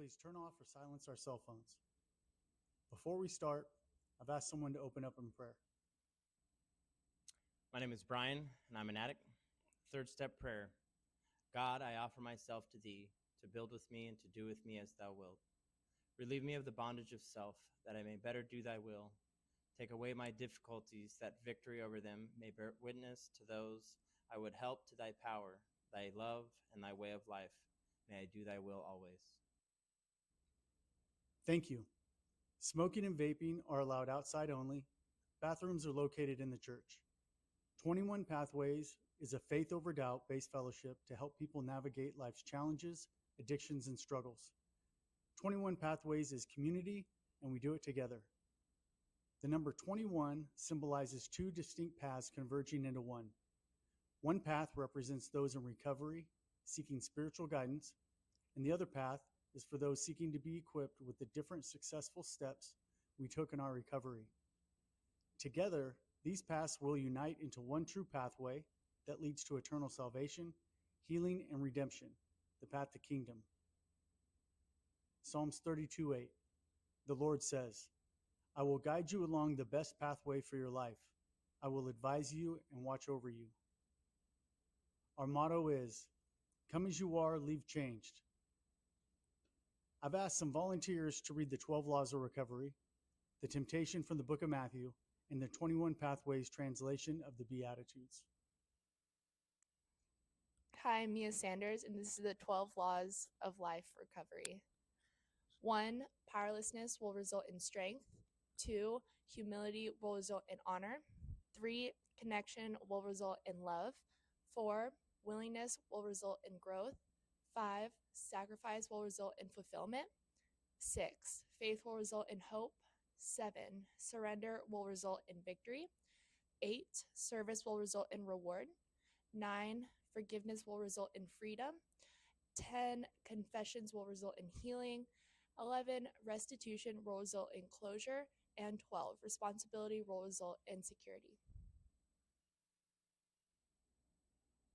please turn off or silence our cell phones. Before we start, I've asked someone to open up in prayer. My name is Brian, and I'm an addict. Third step prayer. God, I offer myself to thee, to build with me and to do with me as thou wilt. Relieve me of the bondage of self, that I may better do thy will. Take away my difficulties, that victory over them may bear witness to those I would help to thy power, thy love, and thy way of life. May I do thy will always. Thank you. Smoking and vaping are allowed outside only. Bathrooms are located in the church. 21 Pathways is a faith over doubt based fellowship to help people navigate life's challenges, addictions, and struggles. 21 Pathways is community, and we do it together. The number 21 symbolizes two distinct paths converging into one. One path represents those in recovery, seeking spiritual guidance, and the other path is for those seeking to be equipped with the different successful steps we took in our recovery. Together, these paths will unite into one true pathway that leads to eternal salvation, healing, and redemption, the path to kingdom. Psalms 32:8. The Lord says, I will guide you along the best pathway for your life. I will advise you and watch over you. Our motto is, come as you are, leave changed. I've asked some volunteers to read the 12 Laws of Recovery, the Temptation from the Book of Matthew, and the 21 Pathways translation of the Beatitudes. Hi, I'm Mia Sanders, and this is the 12 Laws of Life Recovery. 1. Powerlessness will result in strength. 2. Humility will result in honor. 3. Connection will result in love. 4. Willingness will result in growth. 5. Sacrifice will result in fulfillment. 6. Faith will result in hope. 7. Surrender will result in victory. 8. Service will result in reward. 9. Forgiveness will result in freedom. 10. Confessions will result in healing. 11. Restitution will result in closure. And 12. Responsibility will result in security.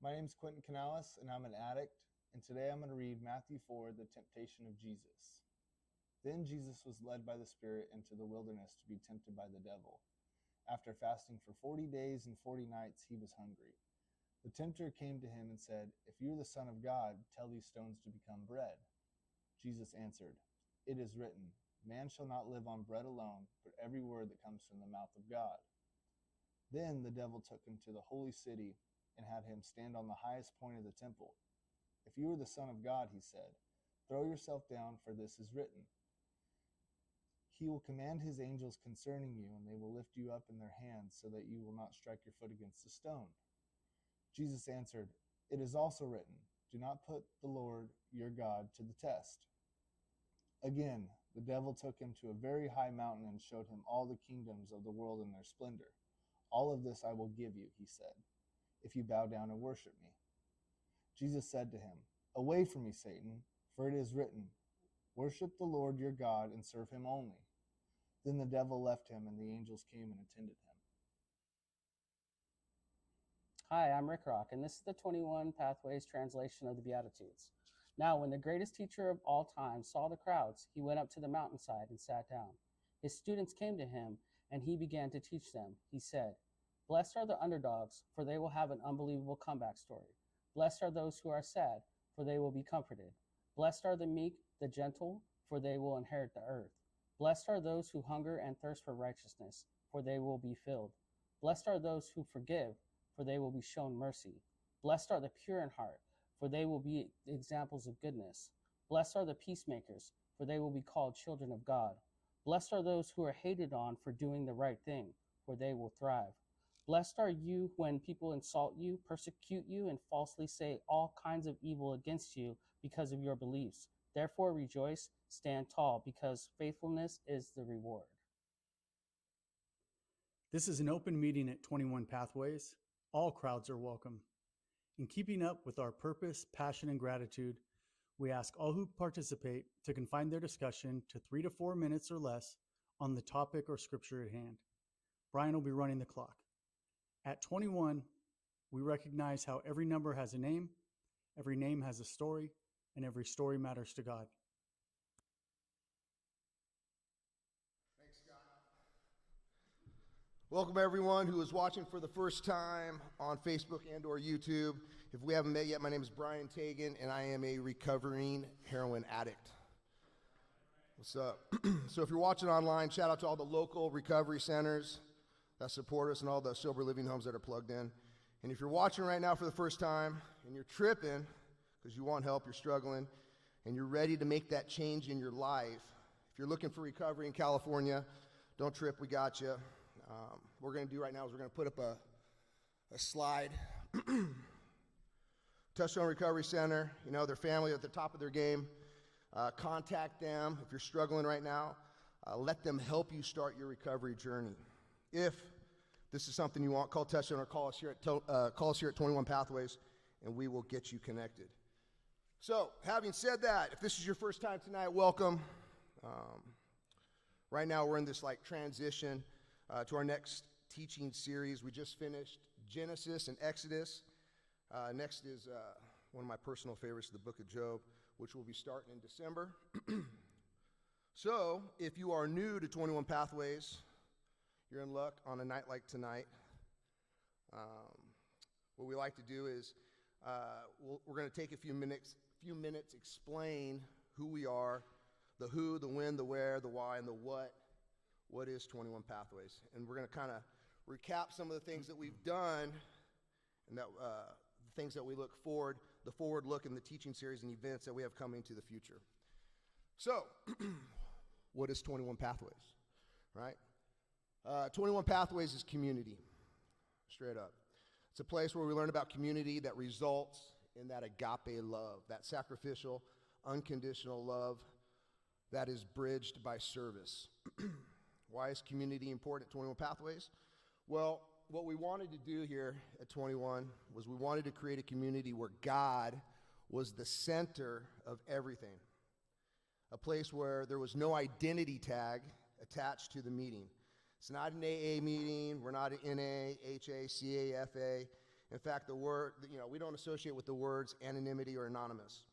My name is Quentin Canales, and I'm an addict, and today I'm going to read Matthew 4, the temptation of Jesus. Then Jesus was led by the Spirit into the wilderness to be tempted by the devil. After fasting for 40 days and 40 nights, he was hungry. The tempter came to him and said, If you are the Son of God, tell these stones to become bread. Jesus answered, It is written, Man shall not live on bread alone, but every word that comes from the mouth of God. Then the devil took him to the holy city and had him stand on the highest point of the temple. If you are the Son of God, he said, throw yourself down, for this is written. He will command his angels concerning you, and they will lift you up in their hands, so that you will not strike your foot against a stone. Jesus answered, It is also written, Do not put the Lord your God to the test. Again, the devil took him to a very high mountain and showed him all the kingdoms of the world in their splendor. All of this I will give you, he said, if you bow down and worship me. Jesus said to him, Away from me, Satan, for it is written, Worship the Lord your God and serve him only. Then the devil left him, and the angels came and attended him. Hi, I'm Rick Rock, and this is the 21 Pathways translation of the Beatitudes. Now, when the greatest teacher of all time saw the crowds, he went up to the mountainside and sat down. His students came to him, and he began to teach them. He said, Blessed are the underdogs, for they will have an unbelievable comeback story. Blessed are those who are sad, for they will be comforted. Blessed are the meek, the gentle, for they will inherit the earth. Blessed are those who hunger and thirst for righteousness, for they will be filled. Blessed are those who forgive, for they will be shown mercy. Blessed are the pure in heart, for they will be examples of goodness. Blessed are the peacemakers, for they will be called children of God. Blessed are those who are hated on for doing the right thing, for they will thrive. Blessed are you when people insult you, persecute you, and falsely say all kinds of evil against you because of your beliefs. Therefore rejoice, stand tall, because faithfulness is the reward. This is an open meeting at 21 Pathways. All crowds are welcome. In keeping up with our purpose, passion, and gratitude, we ask all who participate to confine their discussion to 3 to 4 minutes or less on the topic or scripture at hand. Brian will be running the clock. At 21, we recognize how every number has a name, every name has a story, and every story matters to God. Welcome everyone who is watching for the first time on Facebook and or YouTube. If we haven't met yet, my name is Brian Tagan and I am a recovering heroin addict. What's up? So if you're watching online, shout out to all the local recovery centers that support us and all the sober living homes that are plugged in. And if you're watching right now for the first time and you're tripping because you want help, you're struggling, and you're ready to make that change in your life, if you're looking for recovery in California, don't trip, we got you. What we're going to do right now is we're going to put up a slide. Touchstone Recovery Center, you know, their family at the top of their game. Contact them if you're struggling right now. Let them help you start your recovery journey. If this is something you want, call Touchstone or call us here at 21 Pathways, and we will get you connected. So, having said that, if this is your first time tonight, welcome. Right now we're in this transition to our next teaching series. We just finished Genesis and Exodus. Next is one of my personal favorites, the book of Job, which will be starting in December. So, if you are new to 21 Pathways, you're in luck on a night like tonight. What we like to do is we're going to take a few minutes, explain who we are, the who, the when, the where, the why, and the what. What is 21 Pathways? And we're going to kind of recap some of the things that we've done and that the things that we look forward, the forward look in the teaching series and events that we have coming to the future. So, what is 21 Pathways, right? 21 Pathways is community, straight up. It's a place where we learn about community that results in that agape love, that sacrificial, unconditional love that is bridged by service. Why is community important at 21 Pathways? Well, what we wanted to do here at 21 was we wanted to create a community where God was the center of everything. A place where there was no identity tag attached to the meeting. It's not an AA meeting. We're not an NA, HA, CA, FA. In fact, the word, we don't associate with the words anonymity or anonymous.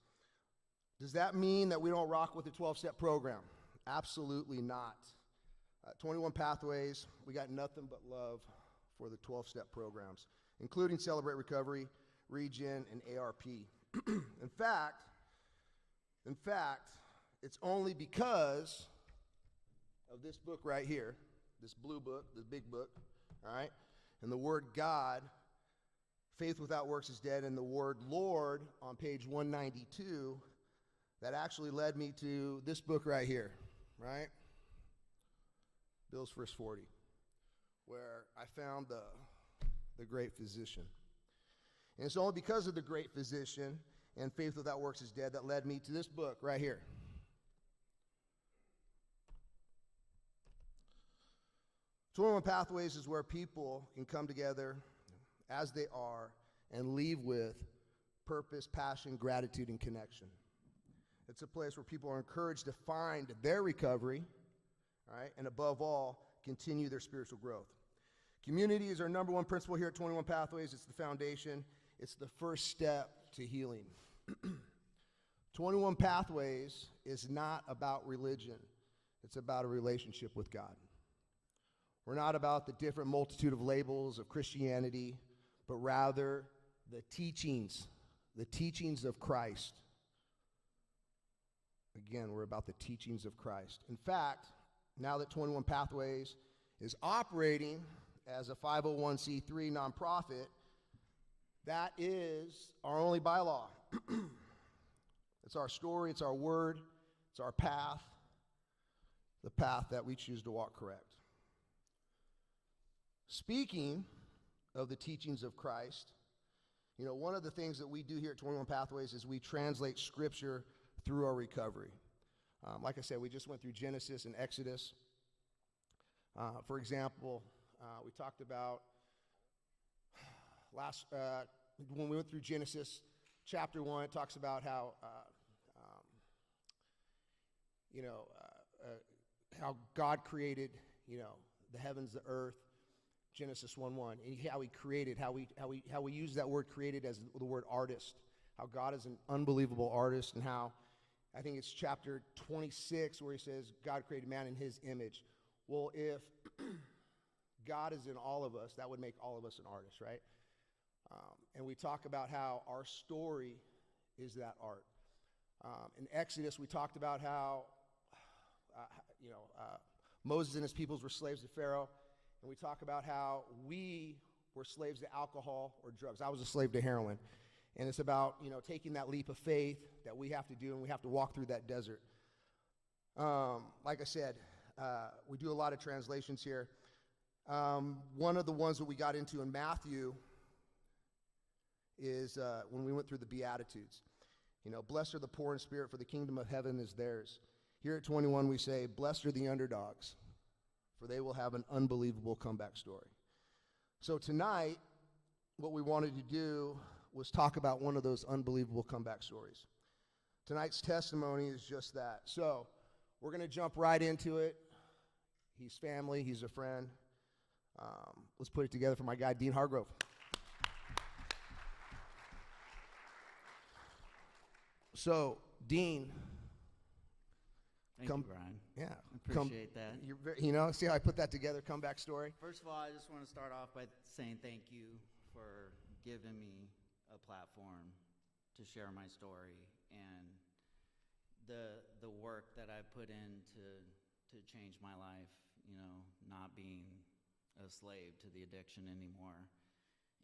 Does that mean that we don't rock with the 12-step program? Absolutely not. 21 Pathways, we got nothing but love for the 12-step programs, including Celebrate Recovery, Regen, and ARP. In fact, it's only because of this book right here, this blue book, this big book, all right, and the word God, faith without works is dead, and the word Lord on page 192, that actually led me to this book right here, right? Bill's First 40, where I found the great physician. And it's only because of the great physician and faith without works is dead that led me to this book right here. "21 Pathways" is where people can come together as they are and leave with purpose, passion, gratitude, and connection. It's a place where people are encouraged to find their recovery, all right, and above all, continue their spiritual growth. Community is our number one principle here at 21 Pathways. It's the foundation. It's the first step to healing. 21 Pathways is not about religion. It's about a relationship with God. We're not about the different multitude of labels of Christianity, but rather the teachings of Christ. Again, we're about the teachings of Christ. In fact, now that 21 Pathways is operating as a 501c3 nonprofit, that is our only bylaw. It's our story, it's our word, it's our path, the path that we choose to walk correct. Speaking of the teachings of Christ, one of the things that we do here at 21 Pathways is we translate Scripture through our recovery. Like I said, we just went through Genesis and Exodus. For example, we talked about when we went through Genesis chapter 1, it talks about how how God created the heavens, the earth. Genesis 1:1, and how he created, how we use that word created as the word artist, how God is an unbelievable artist, and how I think it's chapter 26 where he says God created man in his image. Well, if God is in all of us, that would make all of us an artist, right? And we talk about how our story is that art. In Exodus, we talked about how, Moses and his peoples were slaves to Pharaoh, and we talk about how we were slaves to alcohol or drugs. I was a slave to heroin. And it's about, taking that leap of faith that we have to do, and we have to walk through that desert. Like I said, we do a lot of translations here. One of the ones that we got into in Matthew is when we went through the Beatitudes. Blessed are the poor in spirit, for the kingdom of heaven is theirs. Here at 21, we say, blessed are the underdogs, for they will have an unbelievable comeback story. So tonight, what we wanted to do was talk about one of those unbelievable comeback stories. Tonight's testimony is just that. So we're going to jump right into it. He's family. He's a friend. Let's put it together for my guy, Dean Hargrove. So, Dean. Thank you, Brian. Yeah. Appreciate that. See how I put that together, comeback story? First of all, I just want to start off by saying thank you for giving me a platform to share my story and the work that I put in to change my life, not being a slave to the addiction anymore.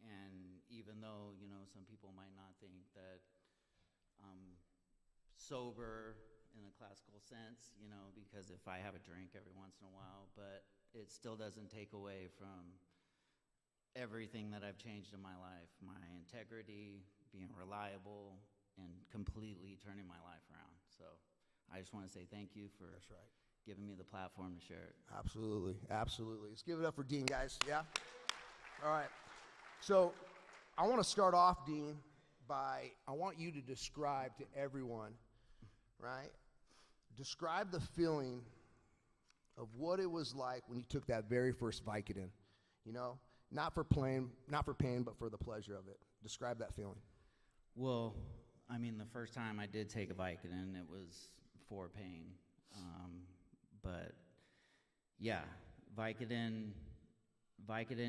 And even though, some people might not think that I'm sober in a classical sense, because if I have a drink every once in a while, but it still doesn't take away from everything that I've changed in my life, my integrity, being reliable, and completely turning my life around. So I just want to say thank you for giving me the platform to share it. Absolutely, absolutely. Let's give it up for Dean, guys. Yeah? All right. So I want to start off, Dean, I want you to describe to everyone, right? Describe the feeling of what it was like when you took that very first Vicodin, not for pain, but for the pleasure of it. Describe that feeling. Well, the first time I did take a Vicodin, it was for pain. But yeah, Vicodin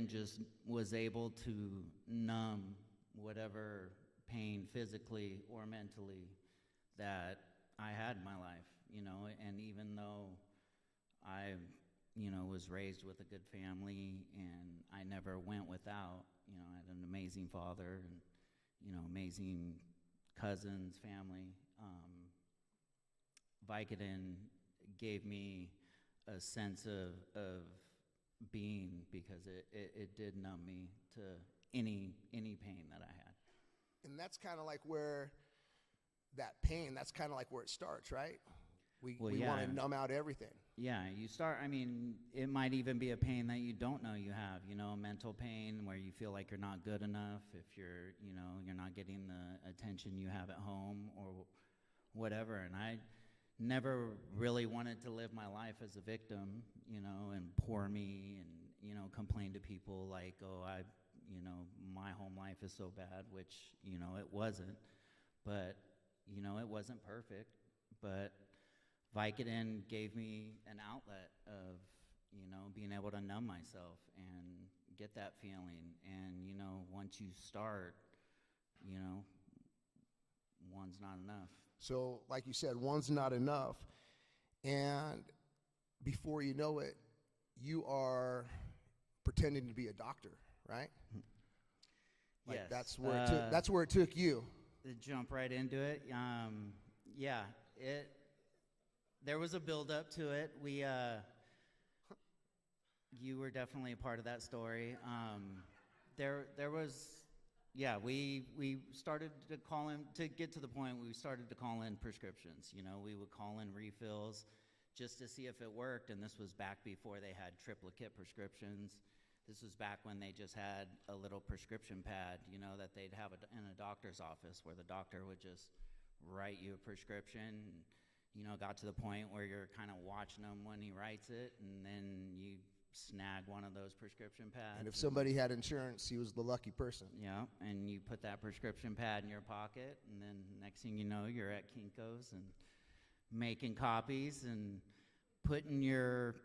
just was able to numb whatever pain physically or mentally that I had in my life, and even though I, was raised with a good family and I never went without, I had an amazing father and, amazing cousins, family. Vicodin gave me a sense of being because it did numb me to any pain that I had. And that's kind of like where that pain, that's kind of like where it starts, right? We want to numb out everything. Yeah, you start, it might even be a pain that you don't know you have, mental pain where you feel like you're not good enough, if you're not getting the attention you have at home or whatever. And I never really wanted to live my life as a victim, and poor me and, complain to people like, oh, my home life is so bad, which, it wasn't. But, it wasn't perfect. But Vicodin gave me an outlet of, being able to numb myself and get that feeling. And, once you start, one's not enough. So, like you said, one's not enough. And before you know it, you are pretending to be a doctor, right? Yes. That's where it took you. To jump right into it. There was a build up to it. You were definitely a part of that story. We started to call in, to get to the point where we started to call in prescriptions. We would call in refills just to see if it worked, and this was back before they had triplicate prescriptions. This was back when they just had a little prescription pad, that they'd have in a doctor's office where the doctor would just write you a prescription. And, got to the point where you're kind of watching him when he writes it, and then you snag one of those prescription pads. And if somebody had insurance, he was the lucky person. Yeah, and you put that prescription pad in your pocket, and then next thing you know, you're at Kinko's and making copies and putting your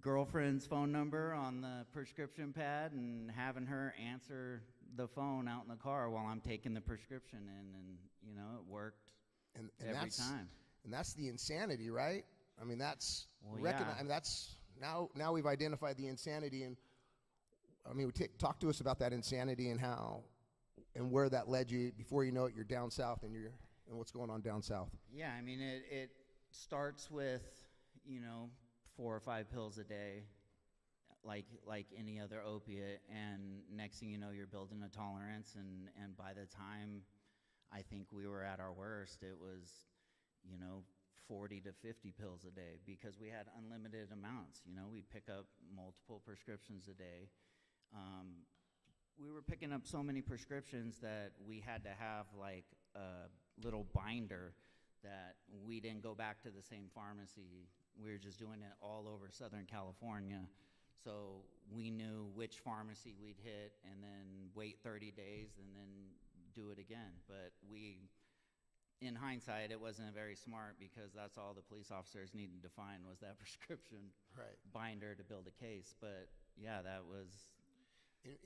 girlfriend's phone number on the prescription pad and having her answer the phone out in the car while I'm taking the prescription in, and it worked And every time. And that's the insanity, right? I mean, that's Well, yeah. I mean, that's now we've identified the insanity, and I mean, talk to us about that insanity and how and where that led you. Before you know it, you're down south, and what's going on down south. Yeah, I mean, it starts with 4 or 5 pills a day, like any other opiate, and next thing you know, you're building a tolerance, and by the time I think we were at our worst, it was 40 to 50 pills a day, because we had unlimited amounts. We'd pick up multiple prescriptions a day. We were picking up so many prescriptions that we had to have like a little binder that we didn't go back to the same pharmacy. We were just doing it all over Southern California. So we knew which pharmacy we'd hit and then wait 30 days and then do it again. But in hindsight, it wasn't very smart, because that's all the police officers needed to find was that prescription binder to build a case. But yeah, that was.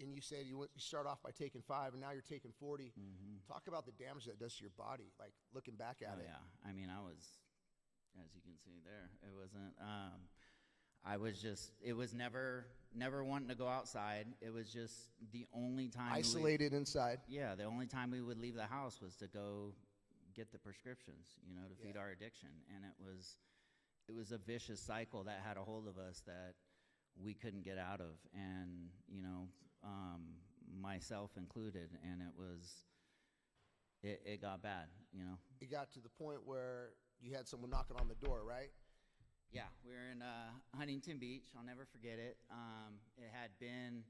And you said you start off by taking 5, and now you're taking 40. Mm-hmm. Talk about the damage that does to your body, like looking back at it. Yeah, I mean, I was, as you can see there, it wasn't. I was just. It was never wanting to go outside. It was just the only time. Isolated inside. Yeah, the only time we would leave the house was to go get the prescriptions, to feed our addiction, and it was a vicious cycle that had a hold of us that we couldn't get out of, and myself included, and it got bad. It got to the point where you had someone knocking on the door, right? Yeah, we were in Huntington Beach. I'll never forget it. It had been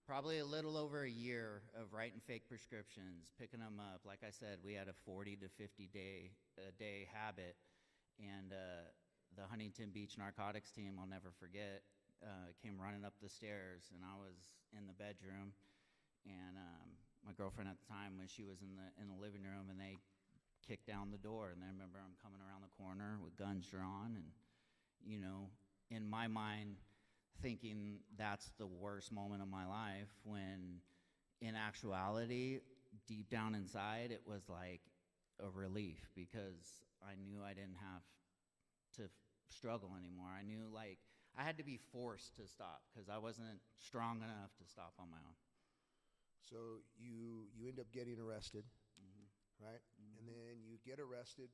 probably a little over a year of writing fake prescriptions, picking them up. Like I said, we had a 40 to 50 day habit, and the Huntington Beach narcotics team, I'll never forget, came running up the stairs, and I was in the bedroom, and my girlfriend at the time, when she was in the living room, and they kicked down the door, and I remember I'm coming around the corner with guns drawn, and in my mind, thinking that's the worst moment of my life, when in actuality, deep down inside, it was like a relief, because I knew I didn't have to struggle anymore. I knew like I had to be forced to stop, because I wasn't strong enough to stop on my own. So you end up getting arrested, right? Mm-hmm. And then you get arrested,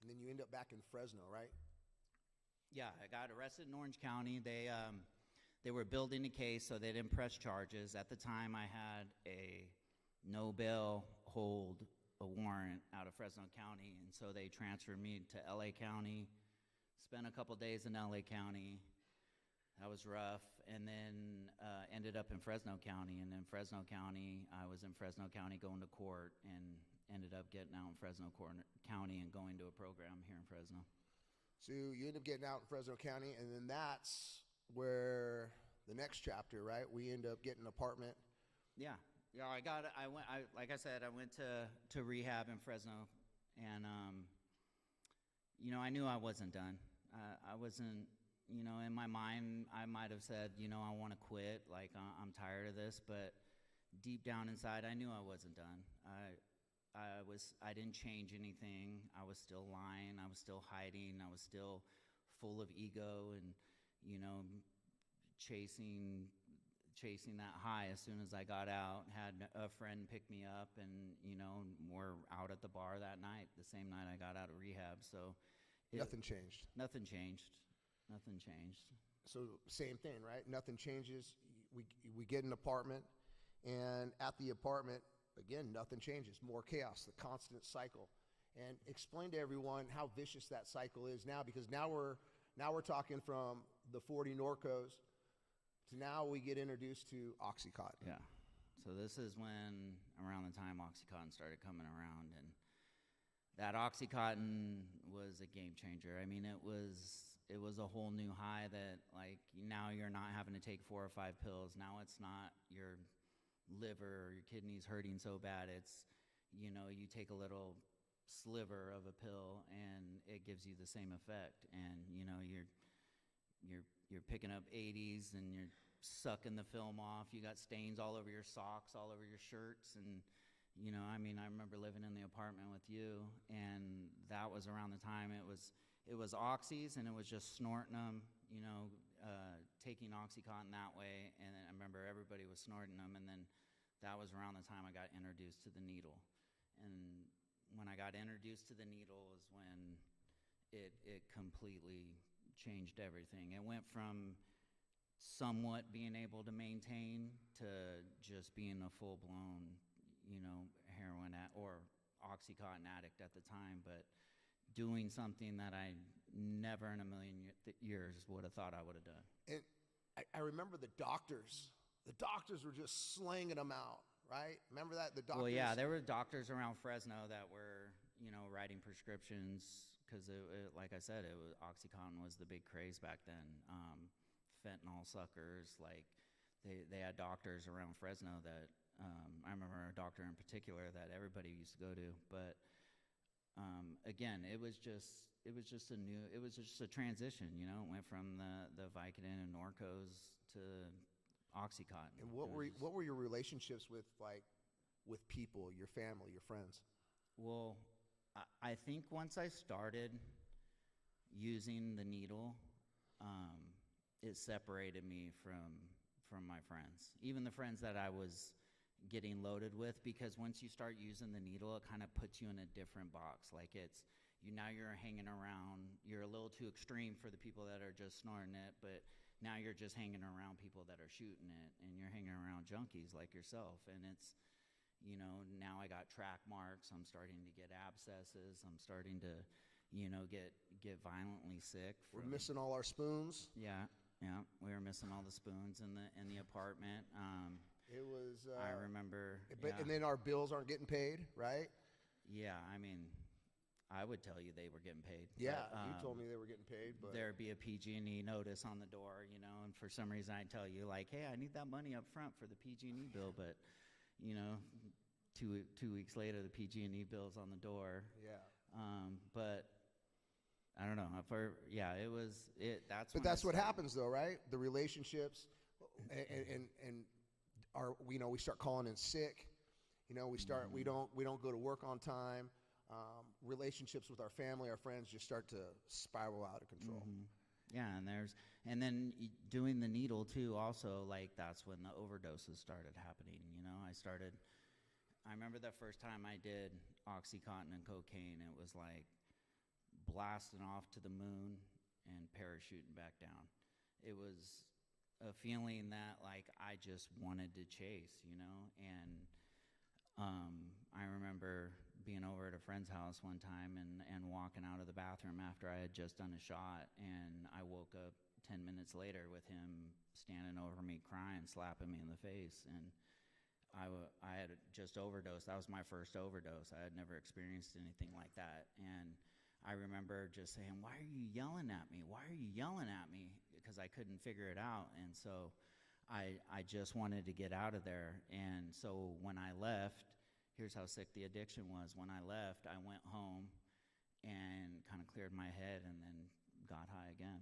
and then you end up back in Fresno, right? Yeah, I got arrested in Orange County. They were building a case, so they didn't press charges. At the time, I had a no bail hold, a warrant out of Fresno County, and so they transferred me to LA County. Spent a couple days in LA County. That was rough, and then ended up in Fresno County. And in Fresno County, I was in Fresno County going to court, and ended up getting out in Fresno County and going to a program here in Fresno. So you end up getting out in Fresno County, and then that's where the next chapter, right? We end up getting an apartment. Yeah. Like I said, I went to rehab in Fresno, and I knew I wasn't done. I wasn't, in my mind, I might have said, I want to quit, like I'm tired of this, but deep down inside, I knew I wasn't done. I didn't change anything. I was still lying. I was still hiding. I was still full of ego and, chasing that high. As soon as I got out, had a friend pick me up, and, we're out at the bar that night, the same night I got out of rehab. So Nothing changed. Nothing changed. Nothing changed. So same thing, right? Nothing changes. We get an apartment, and at the apartment, again, nothing changes. More chaos, the constant cycle. And explain to everyone how vicious that cycle is now, because now we're talking from the 40 Norcos to now we get introduced to Oxycontin. Yeah. So this is when, around the time Oxycontin started coming around, and that Oxycontin was a game changer. I mean, it was a whole new high that, like, now you're not having to take 4 or 5 pills. Now it's not your liver or your kidneys hurting so bad. It's, you take a little sliver of a pill and it gives you the same effect. And, you're picking up 80s and you're sucking the film off. You got stains all over your socks, all over your shirts, and I remember living in the apartment with you, and that was around the time it was oxys, and it was just snorting them, taking OxyContin that way, and then I remember everybody was snorting them, and then that was around the time I got introduced to the needle, and when I got introduced to the needle is when it completely changed everything. It went from somewhat being able to maintain to just being a full-blown heroin or OxyContin addict at the time, but doing something that I never in a million years would have thought I would have done. And I remember the doctors. The doctors were just slanging them out, right? Remember that? The doctors. Well, yeah, there were doctors around Fresno that were, writing prescriptions because, like I said, OxyContin was the big craze back then. Fentanyl suckers, like they had doctors around Fresno that I remember a doctor in particular that everybody used to go to. But again, it was just a transition. It went from the Vicodin and Norcos to OxyContin. And what were your relationships with people, your family, your friends? Well, I think once I started using the needle, it separated me from my friends, even the friends that I was getting loaded with, because once you start using the needle, it kind of puts you in a different box. Like now you're hanging around, you're a little too extreme for the people that are just snorting it, but now you're just hanging around people that are shooting it, and you're hanging around junkies like yourself, and it's, now I got track marks, I'm starting to get abscesses, I'm starting to, get violently sick. We're missing all our spoons. Yeah, we were missing all the spoons in the apartment. It was. I remember. And then our bills aren't getting paid, right? Yeah, I would tell you they were getting paid. Yeah, but, you told me they were getting paid, but there'd be a PG&E notice on the door, and for some reason I'd tell you, like, hey, I need that money up front for the PG&E bill, but 2 weeks later the PG&E bill's on the door. Yeah. But I don't know. It was it. That's what happens, though, right? The relationships, and we start calling in sick. We don't go to work on time. Relationships with our family, our friends, just start to spiral out of control. Mm-hmm. Yeah, and then doing the needle too. Also, like that's when the overdoses started happening. I remember the first time I did OxyContin and cocaine. It was like blasting off to the moon and parachuting back down. It was a feeling that like I just wanted to chase, and I remember being over at a friend's house one time and walking out of the bathroom after I had just done a shot, and I woke up 10 minutes later with him standing over me crying, slapping me in the face, and I had just overdosed. That was my first overdose. I had never experienced anything like that, and I remember just saying, why are you yelling at me? Why are you yelling at me? Because I couldn't figure it out, and so I just wanted to get out of there. And so when I left, here's how sick the addiction was. When I left, I went home and kind of cleared my head and then got high again.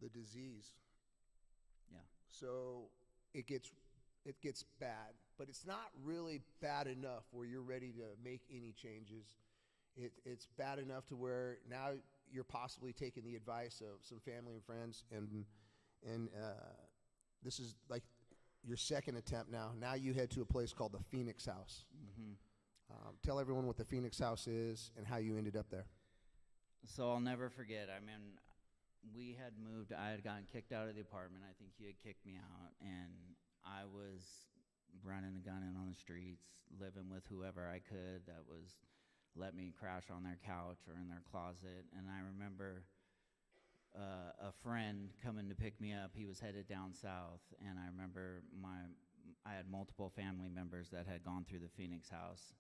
The disease. Yeah. So it gets bad, but it's not really bad enough where you're ready to make any changes. It's bad enough to where now you're possibly taking the advice of some family and friends, and this is like your second attempt now. Now you head to a place called the Phoenix House. Mm-hmm. Tell everyone what the Phoenix House is and how you ended up there. So I'll never forget. We had moved. I had gotten kicked out of the apartment. I think you had kicked me out, and I was running and gunning on the streets, living with whoever I could that was let me crash on their couch or in their closet. And I remember a friend coming to pick me up. He was headed down south, and I remember I had multiple family members that had gone through the Phoenix House,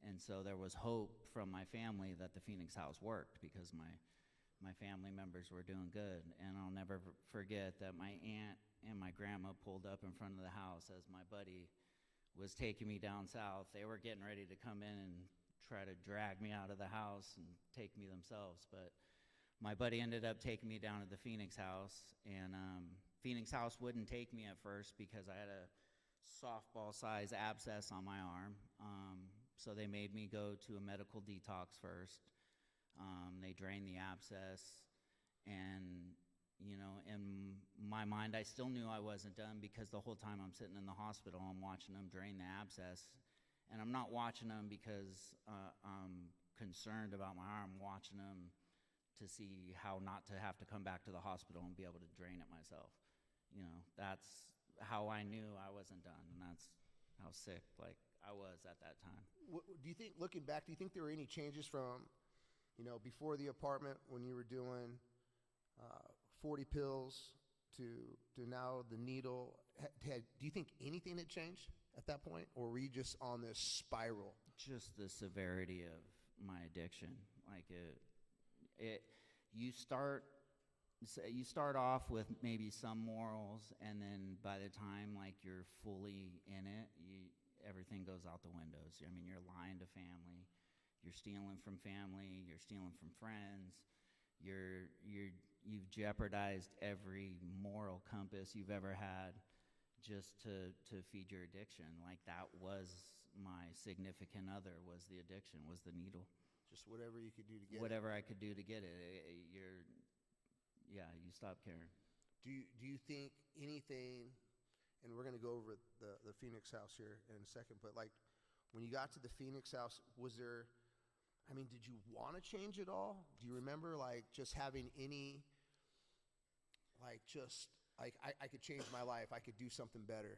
and so there was hope from my family that the Phoenix House worked because my family members were doing good. And I'll never forget that my aunt and my grandma pulled up in front of the house as my buddy was taking me down south. They were getting ready to come in and try to drag me out of the house and take me themselves, but my buddy ended up taking me down to the Phoenix House, and Phoenix House wouldn't take me at first because I had a softball-sized abscess on my arm. So they made me go to a medical detox first. They drained the abscess, and in my mind, I still knew I wasn't done because the whole time I'm sitting in the hospital, I'm watching them drain the abscess, and I'm not watching them because I'm concerned about my arm. I'm watching them to see how not to have to come back to the hospital and be able to drain it myself. That's how I knew I wasn't done, and that's how sick I was at that time. Do you think, looking back, do you think there were any changes from, before the apartment when you were doing 40 pills to now the needle? Do you think anything had changed at that point, or were you just on this spiral? Just the severity of my addiction. You start off with maybe some morals, and then by the time you're fully in it, everything goes out the windows. I mean, you're lying to family, you're stealing from family, you're stealing from friends, you've jeopardized every moral compass you've ever had just to feed your addiction. That was my significant other, was the addiction, was the needle. Just whatever you could do to get whatever I could do to get it. You stop caring. Do you think anything, and we're going to go over the Phoenix House here in a second, but when you got to the Phoenix House, did you want to change it all? Do you remember just having any, I could change my life, I could do something better?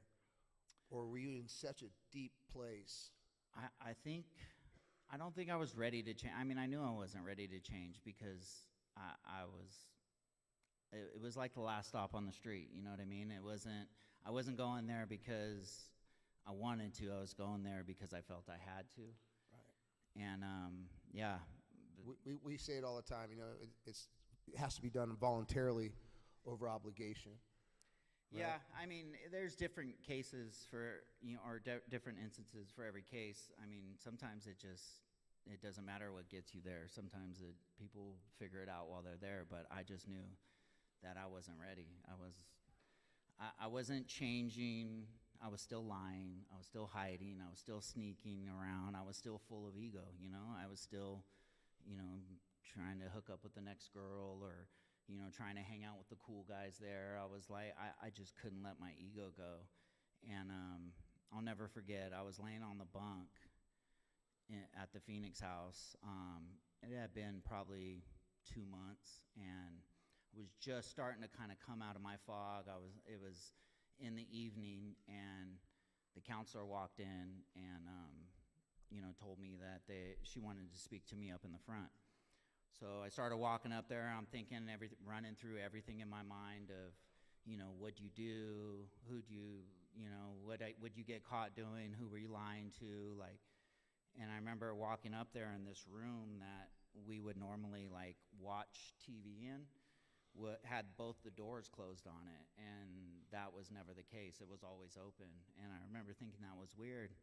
Or were you in such a deep place? I don't think I was ready to change. I knew I wasn't ready to change because it was like the last stop on the street. You know what I mean? I wasn't going there because I wanted to. I was going there because I felt I had to. Right. And we say it all the time. It has to be done voluntarily over obligation. Right? Yeah, there's different cases for, or different instances for every case. Sometimes it doesn't matter what gets you there. Sometimes people figure it out while they're there, but I just knew that I wasn't ready. I wasn't changing. I was still lying. I was still hiding. I was still sneaking around. I was still full of ego, I was still, trying to hook up with the next girl, or trying to hang out with the cool guys there. I was I just couldn't let my ego go. And I'll never forget, I was laying on the bunk at the Phoenix House. It had been probably 2 months, and was just starting to kind of come out of my fog. It was in the evening, and the counselor walked in and told me that she wanted to speak to me up in the front. So I started walking up there. I'm thinking, running through everything in my mind of, what'd you do? Who'd you, what'd you get caught doing? Who were you lying to? And I remember walking up there in this room that we would normally watch TV in, had both the doors closed on it, and that was never the case. It was always open. And I remember thinking that was weird.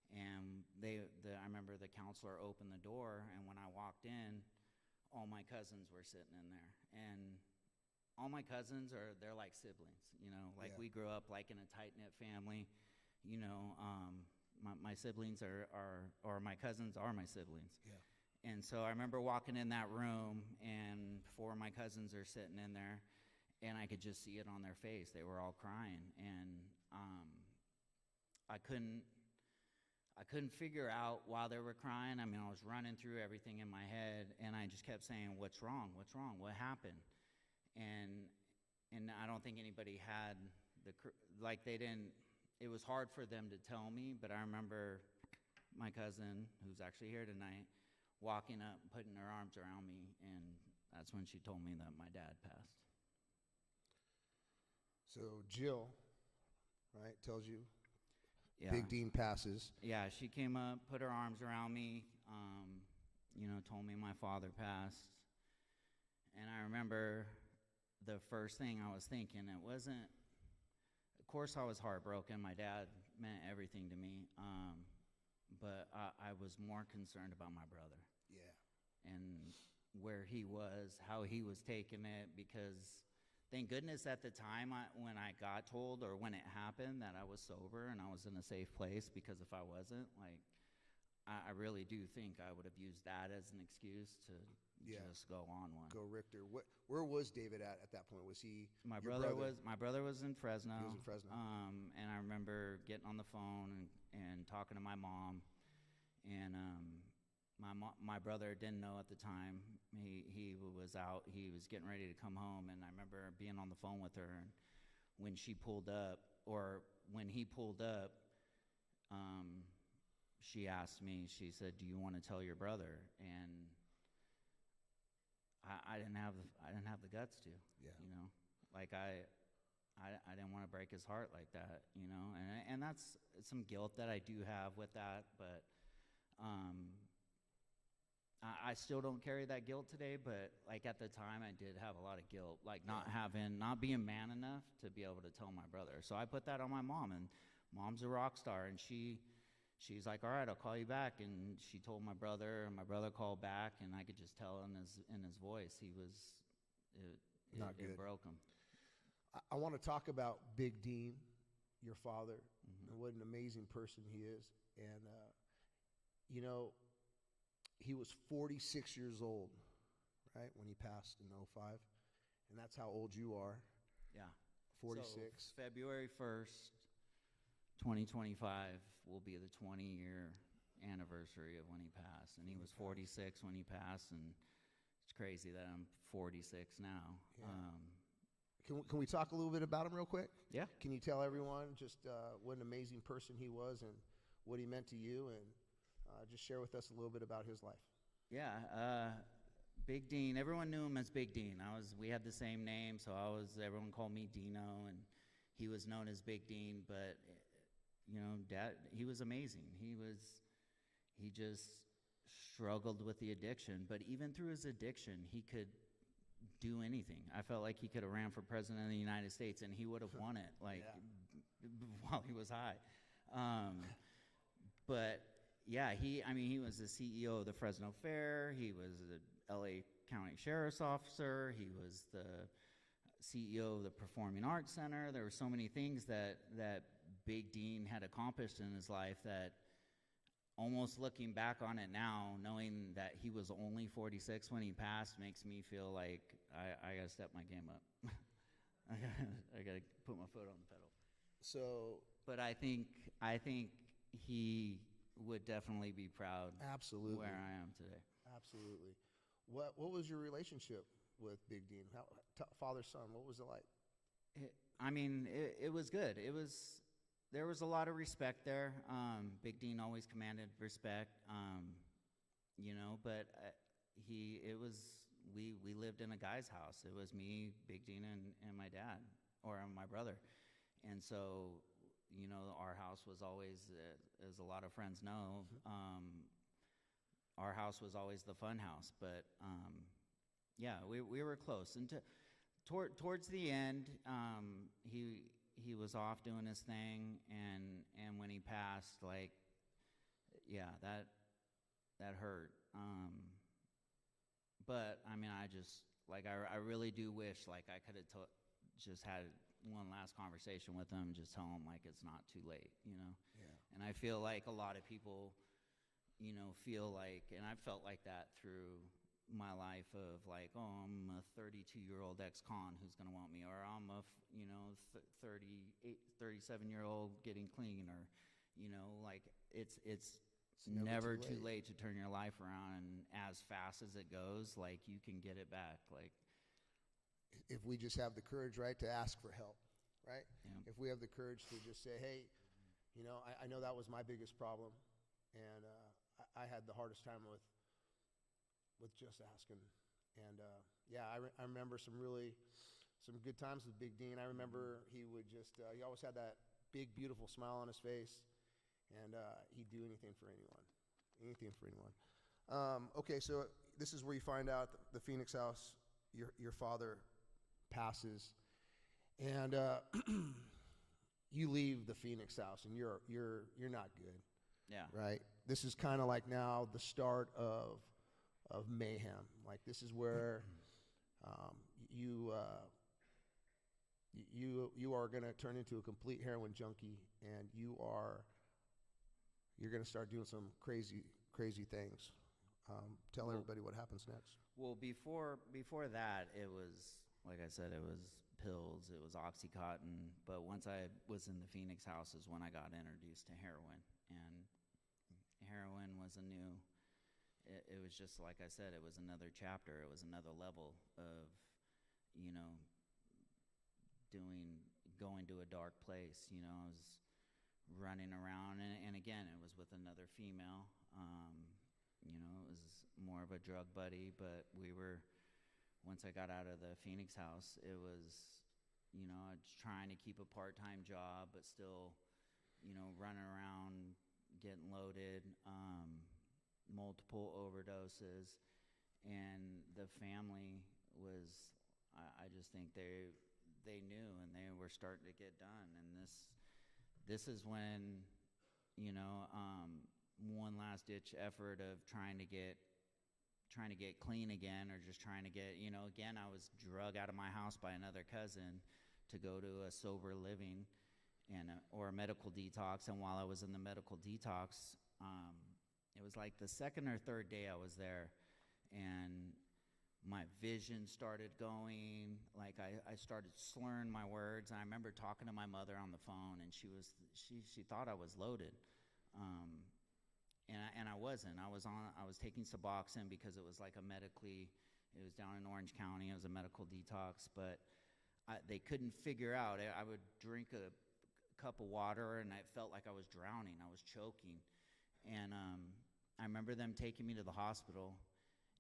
And I remember the counselor opened the door, and when I walked in, all my cousins were sitting in there. And all my cousins they're like siblings, Yeah. We grew up in a tight-knit family. My siblings or my cousins are my siblings. Yeah. And so I remember walking in that room, and 4 of my cousins are sitting in there, and I could just see it on their face. They were all crying, and I couldn't figure out why they were crying. I was running through everything in my head, and I just kept saying, "What's wrong? What's wrong? What happened?" And I don't think anybody had they didn't. It was hard for them to tell me, but I remember my cousin, who's actually here tonight, walking up, putting her arms around me, and that's when she told me that my dad passed. So Jill, right, tells you Yeah. Big Dean passes. Yeah, she came up, put her arms around me, told me my father passed. And I remember the first thing I was thinking, it wasn't, of course I was heartbroken. My dad meant everything to me, but I was more concerned about my brother. Yeah. And where he was, how he was taking it, because thank goodness at the time when I got told or when it happened that I was sober and I was in a safe place, because if I wasn't, like, I really do think I would have used that as an excuse to just go on one. Go Richter. Where was David at that point? Was he My your brother was in Fresno. He was in Fresno. And I remember getting on the phone and talking to my mom, and my brother didn't know at the time. He was out. He was getting ready to come home, and I remember being on the phone with her. And when he pulled up, she asked me. She said, "Do you want to tell your brother?" And I didn't have the guts to. Yeah. You know, like I didn't want to break his heart like that. You know, and that's some guilt that I do have with that, but. I still don't carry that guilt today, but like at the time I did have a lot of guilt, like not being man enough to be able to tell my brother. So I put that on my mom, and mom's a rock star, and she's like, "All right, I'll call you back." And she told my brother, and my brother called back, and I could just tell in his voice it Not good. It broke him. I want to talk about Big Dean, your father, Mm-hmm. and what an amazing person he is. And you know, he was 46 years old, right, when he passed in 05. And that's how old you are. Yeah. 46. So February 1st, 2025 will be the 20-year anniversary of when he passed. And he was 46 when he passed, and it's crazy that I'm 46 now. Yeah. Can we talk a little bit about him real quick? Yeah. Can you tell everyone just what an amazing person he was and what he meant to you, and just share with us a little bit about his life? Yeah, Big Dean. Everyone knew him as Big Dean. We had the same name, so everyone called me Dino, and he was known as Big Dean. But you know, Dad, he was amazing. He just struggled with the addiction, but even through his addiction, he could do anything. I felt like he could have ran for president of the United States, and he would have won it, like while he was high. But yeah, he was the CEO of the Fresno Fair. He was the LA County Sheriff's Officer. He was the CEO of the Performing Arts Center. There were so many things that Big Dean had accomplished in his life that, almost looking back on it now, knowing that he was only 46 when he passed, makes me feel like I got to step my game up. I got to put my foot on the pedal. So, but I think he would definitely be proud. Absolutely. Where I am today. Absolutely. What was your relationship with Big Dean? Father son, what was it like? It was good. There was a lot of respect there. Big Dean always commanded respect. But we lived in a guy's house. It was me, Big Dean, and my dad, or my brother. And so, our house was always, as a lot of friends know, our house was always the fun house. But we were close. And towards the end, he was off doing his thing, and when he passed, that hurt. But I really do wish I could have just had one last conversation with him, just tell him it's not too late, Yeah. And I feel like a lot of people, feel like, and I've felt like that through my life of I'm a 32-year-old ex-con who's going to want me, or I'm a 37-year-old getting clean, or it's never too late to turn your life around, and as fast as it goes, you can get it back. If we just have the courage, right, to ask for help, right? Yeah. If we have the courage to just say, hey, I know that was my biggest problem, and I had the hardest time with just asking. And I remember some good times with Big Dean. I remember he would just he always had that big, beautiful smile on his face, and he'd do anything for anyone. Okay, so this is where you find out the Phoenix house. Your father passes, and you leave the Phoenix house, and you're not good. Yeah. Right. This is kind of like now the start of of mayhem. Like this is where um, you you are going to turn into a complete heroin junkie, and you're going to start doing some crazy things. Tell everybody what happens next. Well, before that, it was, like I said, it was pills, it was Oxycontin. But once I was in the Phoenix house is when I got introduced to heroin, and heroin was a new. It was just like I said, it was another chapter. It was another level of, you know, going to a dark place. You know, I was running around, and again, it was with another female. You know, it was more of a drug buddy, but once I got out of the Phoenix house, it was, you know, I was trying to keep a part-time job, but still, you know, running around, getting loaded, multiple overdoses, and the family was, I just think they knew, and they were starting to get done, and this is when, you know, one last ditch effort of trying to get clean again, or just trying to get, you know, again, I was drug out of my house by another cousin to go to a sober living or a medical detox. And while I was in the medical detox, it was like the second or third day I was there, and my vision started going, like I started slurring my words. And I remember talking to my mother on the phone, and she thought I was loaded. And I wasn't. I was taking Suboxone because it was like it was down in Orange County. It was a medical detox, but they couldn't figure out. I would drink a cup of water, and I felt like I was drowning. I was choking. And I remember them taking me to the hospital,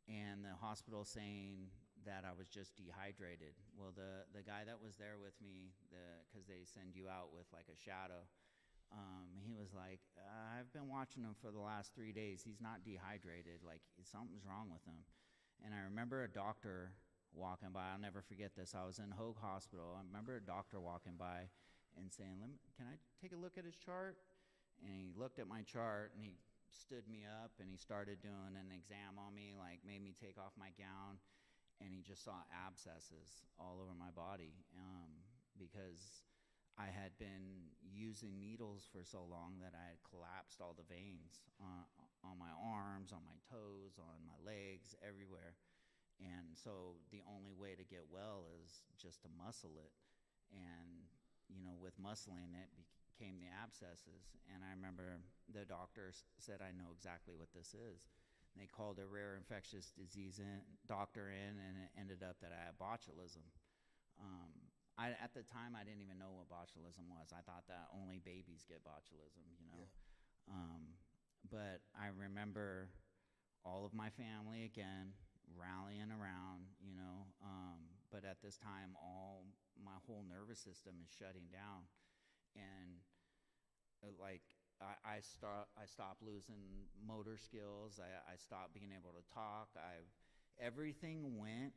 and the hospital saying that I was just dehydrated. Well, the guy that was there with me, because they send you out with like a shadow, he was like, I've been watching him for the last 3 days. He's not dehydrated. Like, something's wrong with him. And I remember a doctor walking by. I'll never forget this. I was in Hoag Hospital. I remember a doctor walking by and saying, can I take a look at his chart? And he looked at my chart, and he stood me up, and he started doing an exam on me, like made me take off my gown, and he just saw abscesses all over my body, because I had been using needles for so long that I had collapsed all the veins on my arms, on my toes, on my legs, everywhere. And so the only way to get well is just to muscle it. And, you know, with muscling it became the abscesses. And I remember the doctor said, I know exactly what this is. And they called a rare infectious disease doctor in, and it ended up that I had botulism. At the time, I didn't even know what botulism was. I thought that only babies get botulism, you know. Yeah. But I remember all of my family, again, rallying around, you know. But at this time, my whole nervous system is shutting down. And, I stopped losing motor skills. I stopped being able to talk. Everything went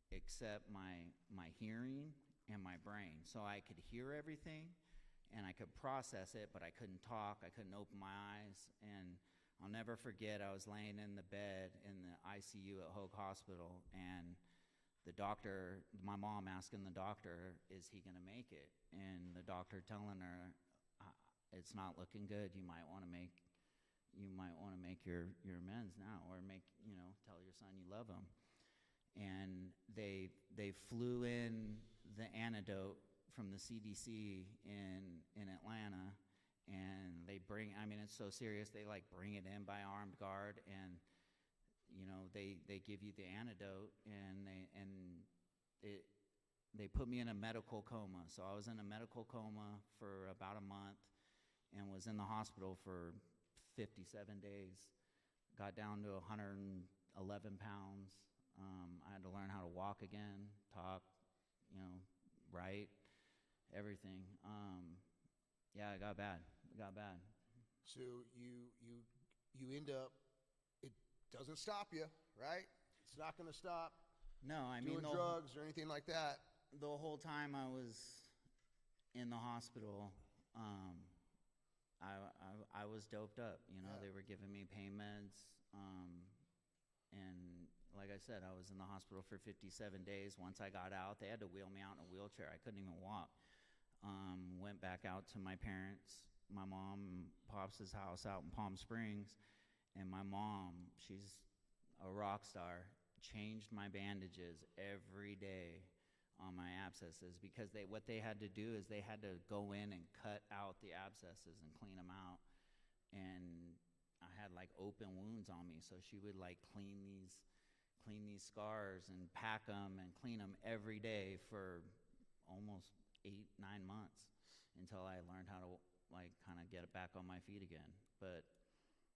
except my hearing and my brain. So I could hear everything, and I could process it, but I couldn't talk. I couldn't open my eyes. And I'll never forget, I was laying in the bed in the ICU at Hoag Hospital, and the doctor, my mom asking the doctor, is he going to make it? And the doctor telling her, it's not looking good. You might want to make your amends now, or tell your son you love him. And they flew in the antidote from the CDC in Atlanta, and it's so serious, they like bring it in by armed guard, and they give you the antidote, and they put me in a medical coma. So I was in a medical coma for about a month, and was in the hospital for 57 days. Got down to 111 pounds. I had to learn how to walk again, talk, write, everything. It got bad. So you end up, it doesn't stop you, right? It's not going to stop. No, doing drugs or anything like that. The whole time I was in the hospital, I was doped up. Yeah. They were giving me pain meds, And like I said, I was in the hospital for 57 days. Once I got out, they had to wheel me out in a wheelchair. I couldn't even walk. Went back out to my parents, my mom and pops' house out in Palm Springs. And my mom, she's a rock star, changed my bandages every day on my abscesses, because what they had to do is they had to go in and cut out the abscesses and clean them out. And I had like open wounds on me, so she would like clean these scars and pack them and clean them every day for almost 8-9 months until I learned how to like kind of get it back on my feet again. But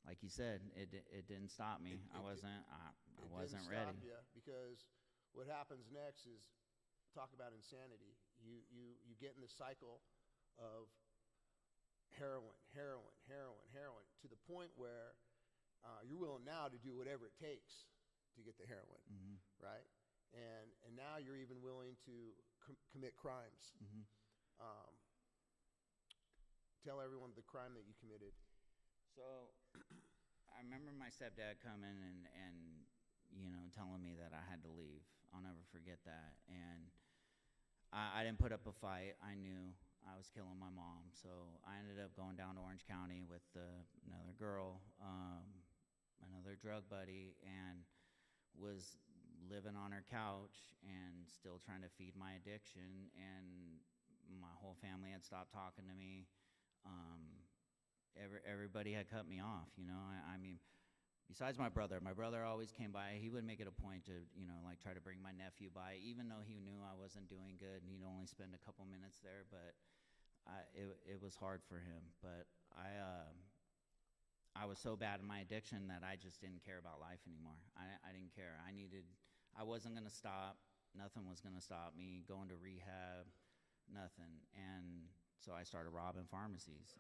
like you said, it didn't stop me. I wasn't ready. Stop you, because what happens next is, talk about insanity. You get in the cycle of heroin to the point where you're willing now to do whatever it takes to get the heroin, right? And now you're even willing to commit crimes. Tell everyone the crime that you committed. So I remember my stepdad coming and telling me that I had to leave. I'll never forget that. And I didn't put up a fight. I knew I was killing my mom. So I ended up going down to Orange County with another girl, another drug buddy, and was living on her couch and still trying to feed my addiction. And my whole family had stopped talking to me. Everybody had cut me off, I mean, besides my brother always came by. He would make it a point to, like try to bring my nephew by, even though he knew I wasn't doing good and he'd only spend a couple minutes there. But it was hard for him. But I was so bad in my addiction that I just didn't care about life anymore. I didn't care. I wasn't going to stop. Nothing was going to stop me going to rehab, nothing. And so I started robbing pharmacies.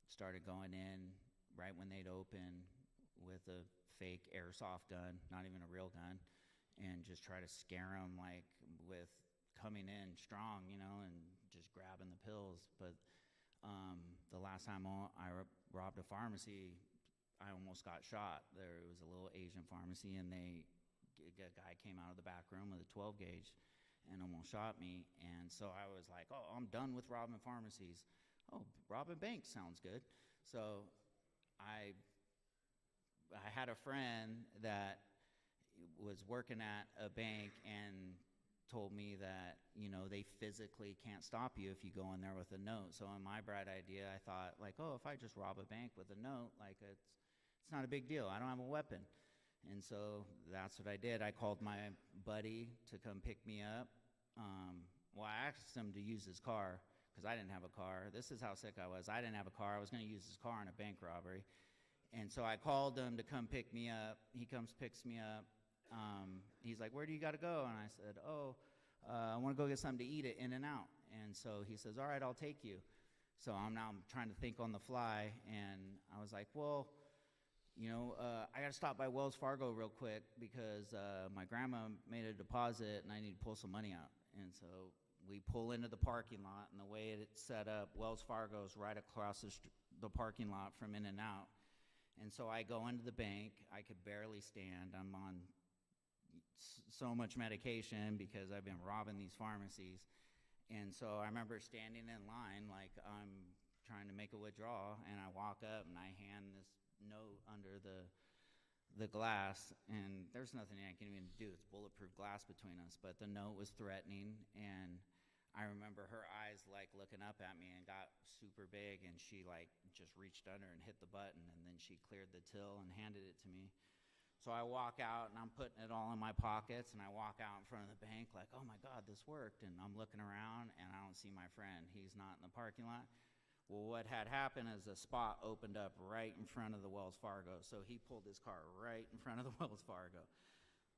Started going in right when they'd open with a fake airsoft gun, not even a real gun, and just try to scare them like with coming in strong, and just grabbing the pills. But the last time I robbed a pharmacy, I almost got shot. There was a little Asian pharmacy, and a guy came out of the back room with a 12 gauge and almost shot me. And so I was like, oh, I'm done with robbing pharmacies. Oh, robbing banks sounds good. So I had a friend that was working at a bank and told me that, they physically can't stop you if you go in there with a note. So in my bright idea, I thought like, oh, if I just rob a bank with a note, like it's not a big deal. I don't have a weapon. And so that's what I did. I called my buddy to come pick me up. I asked him to use his car because I didn't have a car. This is how sick I was. I didn't have a car. I was going to use his car in a bank robbery. And so I called him to come pick me up. He comes, picks me up. He's like, where do you got to go? And I said, I want to go get something to eat at In-N-Out. And so he says, all right, I'll take you. So I'm trying to think on the fly. And I was like, well, I got to stop by Wells Fargo real quick because my grandma made a deposit and I need to pull some money out. And so we pull into the parking lot, and the way it's set up, Wells Fargo's right across the parking lot from In-N-Out. And so I go into the bank. I could barely stand. I'm on so much medication because I've been robbing these pharmacies. And so I remember standing in line like I'm trying to make a withdrawal, and I walk up and I hand this note under the glass, and there's nothing I can even do. It's bulletproof glass between us, but the note was threatening. And I remember her eyes like looking up at me and got super big, and she like just reached under and hit the button, and then she cleared the till and handed it to me. So I walk out and I'm putting it all in my pockets, and I walk out in front of the bank like, oh my God, this worked. And I'm looking around and I don't see my friend. He's not in the parking lot. Well, what had happened is a spot opened up right in front of the Wells Fargo. So he pulled his car right in front of the Wells Fargo.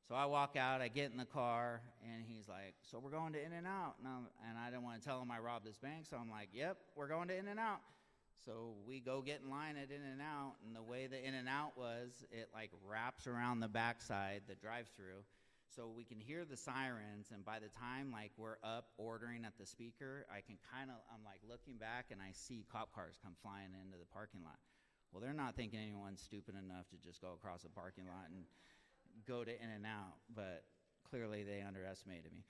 So I walk out, I get in the car, and he's like, so we're going to In-N-Out. And I didn't want to tell him I robbed this bank, so I'm like, yep, we're going to In-N-Out. So we go get in line at In-N-Out, and the way the In-N-Out was, it like wraps around the backside, the drive-through. So we can hear the sirens, and by the time like we're up ordering at the speaker, I'm like looking back and I see cop cars come flying into the parking lot. Well, they're not thinking anyone's stupid enough to just go across a parking lot and go to In-N-Out, but clearly they underestimated me.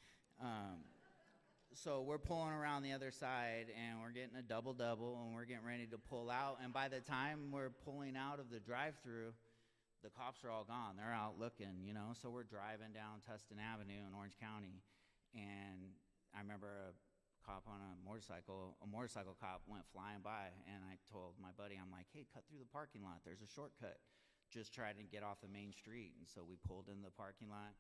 So we're pulling around the other side, and we're getting a double-double, and we're getting ready to pull out. And by the time we're pulling out of the drive-through, the cops are all gone. They're out looking, you know. So we're driving down Tustin Avenue in Orange County, and I remember a cop on a motorcycle cop went flying by, and I told my buddy, I'm like, hey, cut through the parking lot. There's a shortcut. Just try to get off the main street. And so we pulled in the parking lot.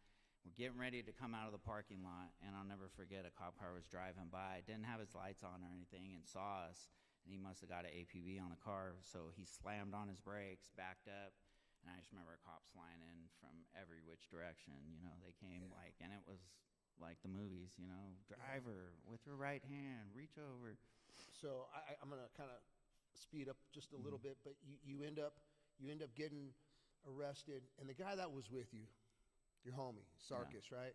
We're getting ready to come out of the parking lot, and I'll never forget, a cop car was driving by, didn't have his lights on or anything, and saw us, and he must have got an APB on the car, so he slammed on his brakes, backed up, and I just remember cops flying in from every which direction. You know, they came and it was like the movies, you know, driver with your right hand, reach over. So I'm going to kind of speed up just a little bit, but you end up getting arrested, and the guy that was with you, your homie, Sarkis, right?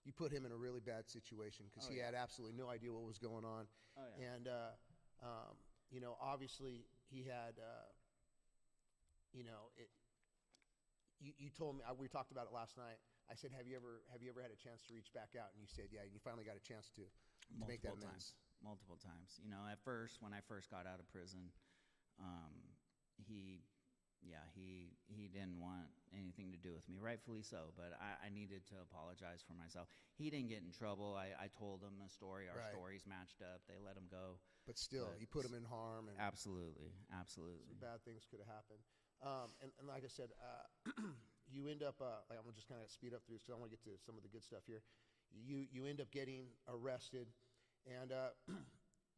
You put him in a really bad situation because he had absolutely no idea what was going on. And, you know, obviously he had, you know, you told me, we talked about it last night. I said, have you ever had a chance to reach back out? And you said, yeah, and you finally got a chance to make that amends. Multiple times. You know, at first, when I first got out of prison, he didn't want anything to do with me, rightfully so, but I needed to apologize for myself. He didn't get in trouble. I told him the story. Our stories matched up. They let him go. But still, you put him in harm. And absolutely. Some bad things could have happened. And like I said, you end up, I'm going to just kind of speed up through this because I want to get to some of the good stuff here. You end up getting arrested, and,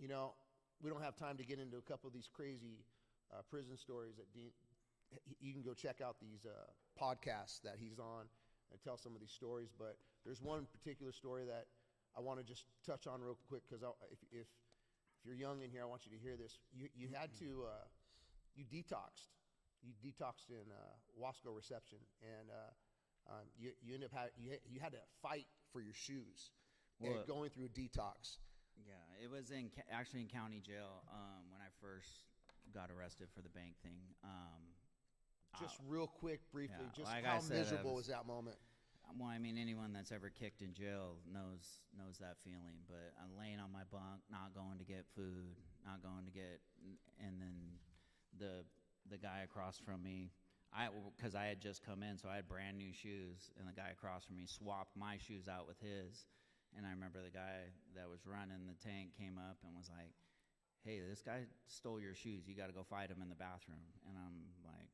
you know, we don't have time to get into a couple of these crazy prison stories that Dean. You can go check out these podcasts that he's on and tell some of these stories. But there's one particular story that I want to just touch on real quick because if you're young in here, I want you to hear this. You had to you detoxed. You detoxed in Wasco Reception, and you end up you had to fight for your shoes and going through a detox. Yeah, it was actually in county jail when I first got arrested for the bank thing. Just real quick, briefly, just like how I said, miserable was that moment? Well, I mean, anyone that's ever kicked in jail knows that feeling. But I'm laying on my bunk, not going to get food, and then the guy across from me, because I had just come in, so I had brand new shoes, and the guy across from me swapped my shoes out with his. And I remember the guy that was running the tank came up and was like, hey, this guy stole your shoes. You got to go fight him in the bathroom. And I'm like,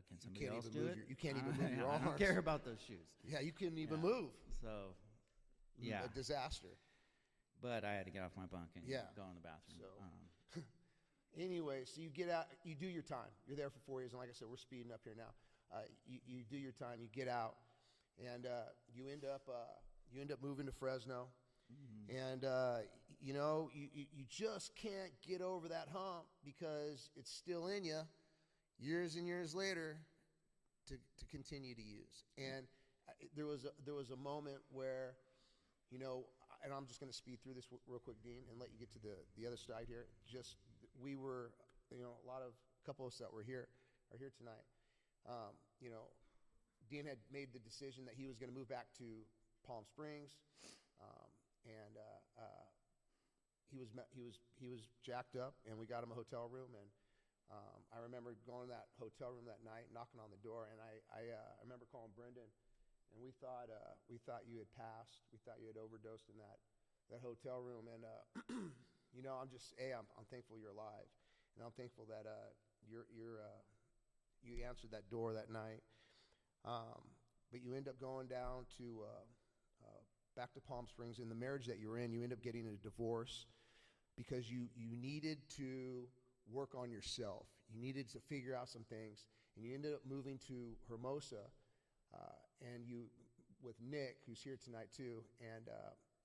can somebody else do it? You can't even move your arms. I don't care about those shoes. Yeah, you couldn't even move. So, yeah. A disaster. But I had to get off my bunk and go in the bathroom. So, anyway, so you get out, you do your time. You're there for 4 years, and like I said, we're speeding up here now. You do your time, you get out, and you end up moving to Fresno. And, you know, you just can't get over that hump because it's still in you years and years later to continue to use. And there was a moment where, you know, and I'm just going to speed through this real quick, Dean, and let you get to the other side here. We were, you know, a couple of us that are here tonight. You know, Dean had made the decision that he was going to move back to Palm Springs. And he was jacked up, and we got him a hotel room. And I remember going to that hotel room that night, knocking on the door, and I remember calling Brendan, and we thought you had passed. We thought you had overdosed in that hotel room. And you know, I'm thankful you're alive, and I'm thankful that you answered that door that night. But you end up going down to back to Palm Springs. In the marriage that you were in, you end up getting a divorce because you needed to work on yourself. You needed to figure out some things, and you ended up moving to Hermosa, and you with Nick, who's here tonight too, and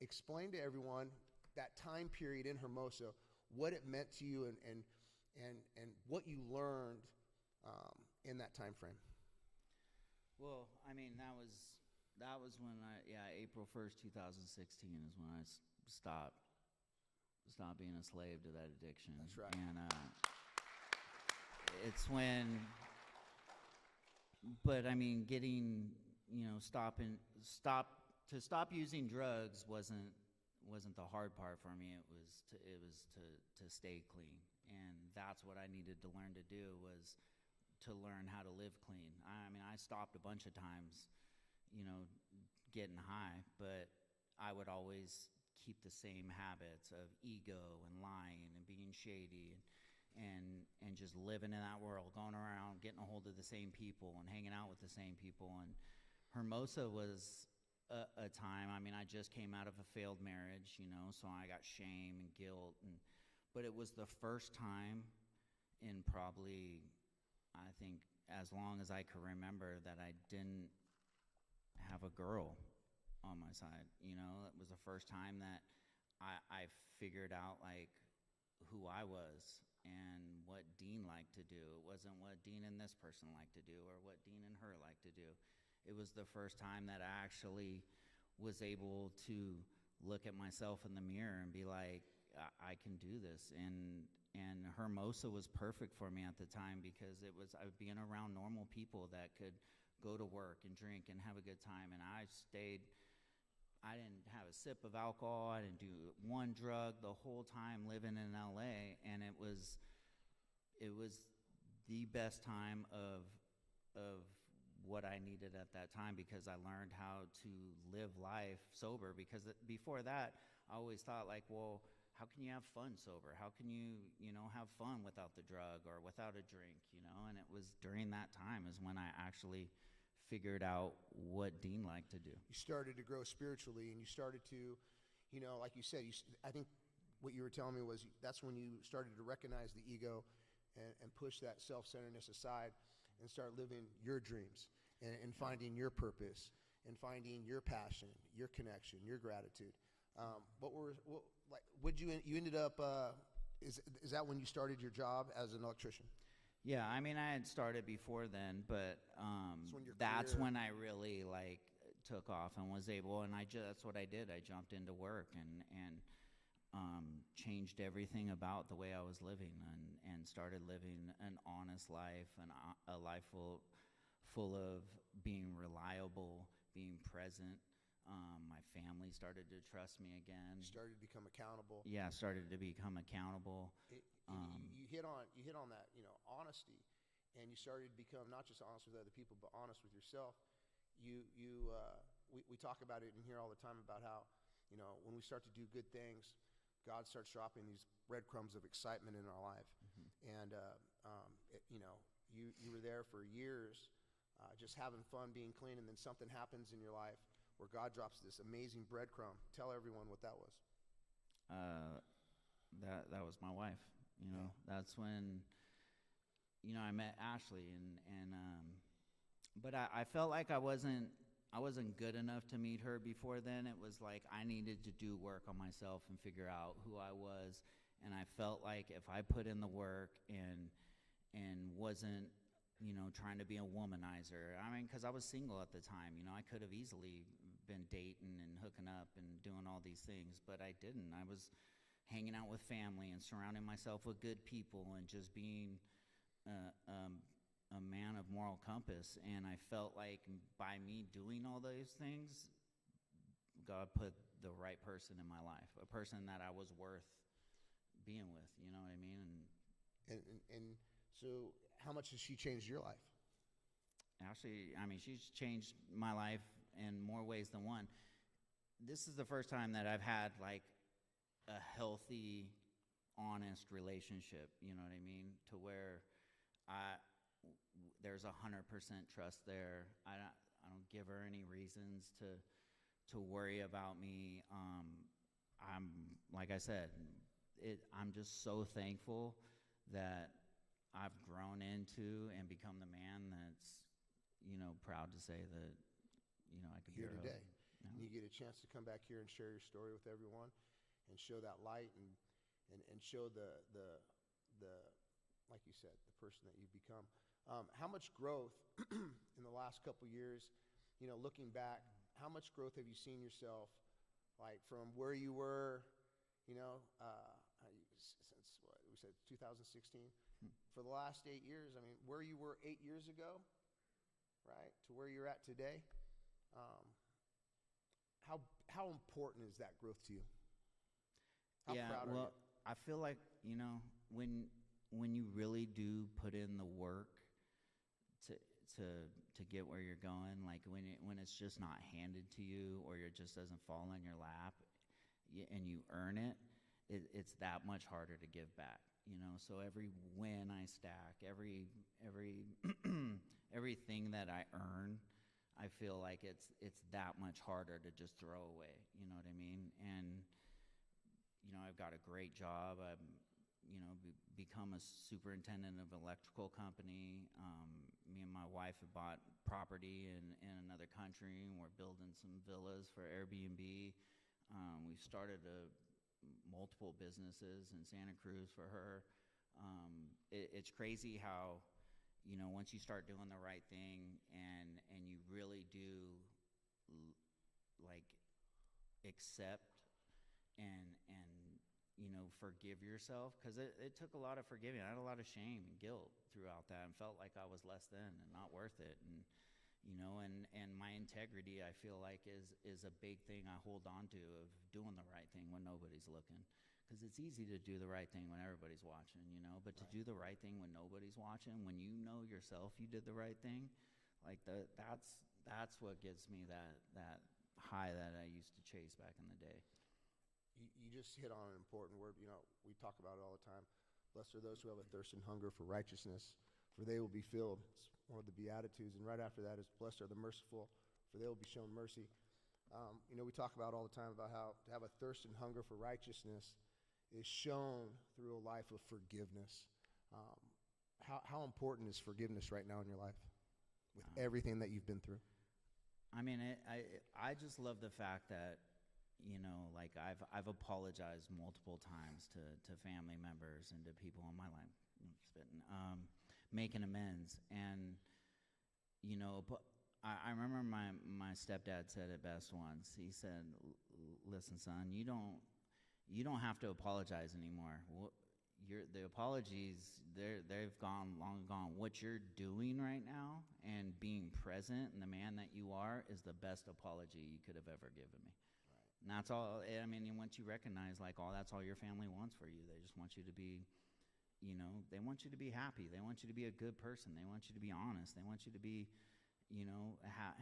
explain to everyone that time period in Hermosa, what it meant to you, and what you learned in that time frame. Well, I mean, that was when April 1st, 2016 is when I stopped being a slave to that addiction. That's right. And it's when, but I mean, getting, stop to stop using drugs wasn't the hard part for me. It was to stay clean, and that's what I needed to learn to do, was to learn how to live clean. I mean, I stopped a bunch of times, getting high, but I would always keep the same habits of ego and lying and being shady and just living in that world, going around, getting a hold of the same people and hanging out with the same people. And Hermosa was a time. I mean, I just came out of a failed marriage, so I got shame and guilt, but it was the first time in probably, I think, as long as I can remember, that I didn't have a girl on my side. It was the first time that I figured out, like, who I was and what Dean liked to do. It wasn't what Dean and this person liked to do or what Dean and her liked to do. It was the first time that I actually was able to look at myself in the mirror and be like, I can do this. And Hermosa was perfect for me at the time, because I was being around normal people that could go to work and drink and have a good time. And I didn't have a sip of alcohol. I didn't do one drug the whole time living in LA. And it was the best time of what I needed at that time, because I learned how to live life sober. Because before that, I always thought, like, well, how can you have fun sober? How can you, have fun without the drug or without a drink, And it was during that time is when I actually figured out what Dean liked to do. You started to grow spiritually, and you started to, like you said, I think what you were telling me was that's when you started to recognize the ego and push that self-centeredness aside and start living your dreams and finding your purpose and finding your passion, your connection, your gratitude. You ended up, is that when you started your job as an electrician? Yeah, I mean, I had started before then, but that's when I really took off and was able, and that's what I did. I jumped into work and changed everything about the way I was living, and started living an honest life, and a life full of being reliable, being present. My family started to trust me again. You started to become accountable. Yeah, started to become accountable. You hit on that, honesty, and you started to become not just honest with other people, but honest with yourself. We talk about it in here all the time about how, when we start to do good things, God starts dropping these breadcrumbs of excitement in our life. Mm-hmm. And you were there for years, just having fun, being clean, and then something happens in your life where God drops this amazing breadcrumb. Tell everyone what that was. That was my wife. That's when I met Ashley, but I felt like I wasn't good enough to meet her before then. It was like I needed to do work on myself and figure out who I was, and I felt like if I put in the work and wasn't trying to be a womanizer. I mean, because I was single at the time. I could have easily been dating and hooking up and doing all these things, but I didn't. I was hanging out with family and surrounding myself with good people and just being a man of moral compass. And I felt like by me doing all those things, God put the right person in my life, a person that I was worth being with. You know what I mean? And so how much has she changed your life? Actually, I mean, she's changed my life in more ways than one. This is the first time that I've had like a healthy, honest relationship, you know what I mean? To where there's 100% trust there. I don't give her any reasons to worry about me. I'm, like I said, I'm just so thankful that I've grown into and become the man that's, proud to say that, I could be here today. Yeah. And you get a chance to come back here and share your story with everyone and show that light and show the like you said, the person that you've become. How much growth in the last couple years, looking back, how much growth have you seen yourself, like from where you were, since what, we we said 2016. For the last 8 years, I mean, where you were 8 years ago, right, to where you're at today, how important is that growth to you? How proud are you? I feel like, when you really do put in the work to get where you're going, like when it's just not handed to you or it just doesn't fall in your lap, and you earn it, it's that much harder to give back. So every win I stack, every everything that I earn, I feel like it's that much harder to just throw away. You know what I mean? And I've got a great job. I've become a superintendent of an electrical company. Me and my wife have bought property in another country, and we're building some villas for Airbnb. We've started multiple businesses in Santa Cruz for her. It's crazy how, once you start doing the right thing and you really do like accept and forgive yourself, because it took a lot of forgiving. I had a lot of shame and guilt throughout that and felt like I was less than and not worth it. And my integrity, I feel like, is a big thing I hold on to, of doing the right thing when nobody's looking. Because it's easy to do the right thing when everybody's watching, but to do the right thing when nobody's watching, when you know yourself you did the right thing, like that's what gives me that high that I used to chase back in the day. You just hit on an important word. We talk about it all the time. Blessed are those who have a thirst and hunger for righteousness, for they will be filled. It's one of the Beatitudes. And right after that is, blessed are the merciful, for they will be shown mercy. We talk about all the time about how to have a thirst and hunger for righteousness is shown through a life of forgiveness. How important is forgiveness right now in your life with everything that you've been through? I mean, I just love the fact that, like I've apologized multiple times to family members and to people in my life, making amends. And, but I remember my stepdad said it best once. He said, listen, son, you don't have to apologize anymore. The apologies, they've gone long gone. What you're doing right now and being present and the man that you are is the best apology you could have ever given me. Right. And that's all. I mean, once you recognize, like, that's all your family wants for you. They just want you to be, they want you to be happy. They want you to be a good person. They want you to be honest. They want you to be,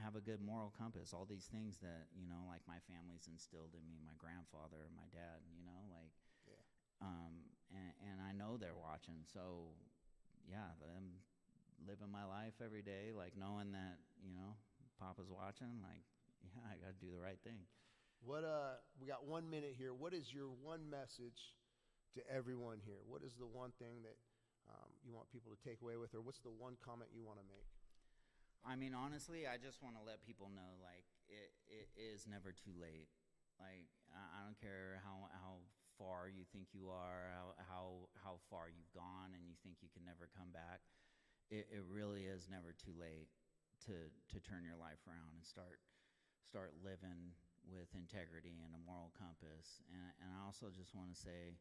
have a good moral compass. All these things that, like my family's instilled in me, my grandfather, my dad, like, yeah. And I know they're watching. So, yeah, I'm living my life every day, like knowing that, Papa's watching, like, yeah, I got to do the right thing. We got 1 minute here. What is your one message to everyone here? What is the one thing that you want people to take away with, or what's the one comment you want to make? I mean, honestly, I just want to let people know, like, it is never too late. Like, I don't care how far you think you are, how far you've gone and you think you can never come back. It really is never too late to turn your life around and start living with integrity and a moral compass. And I also just want to say,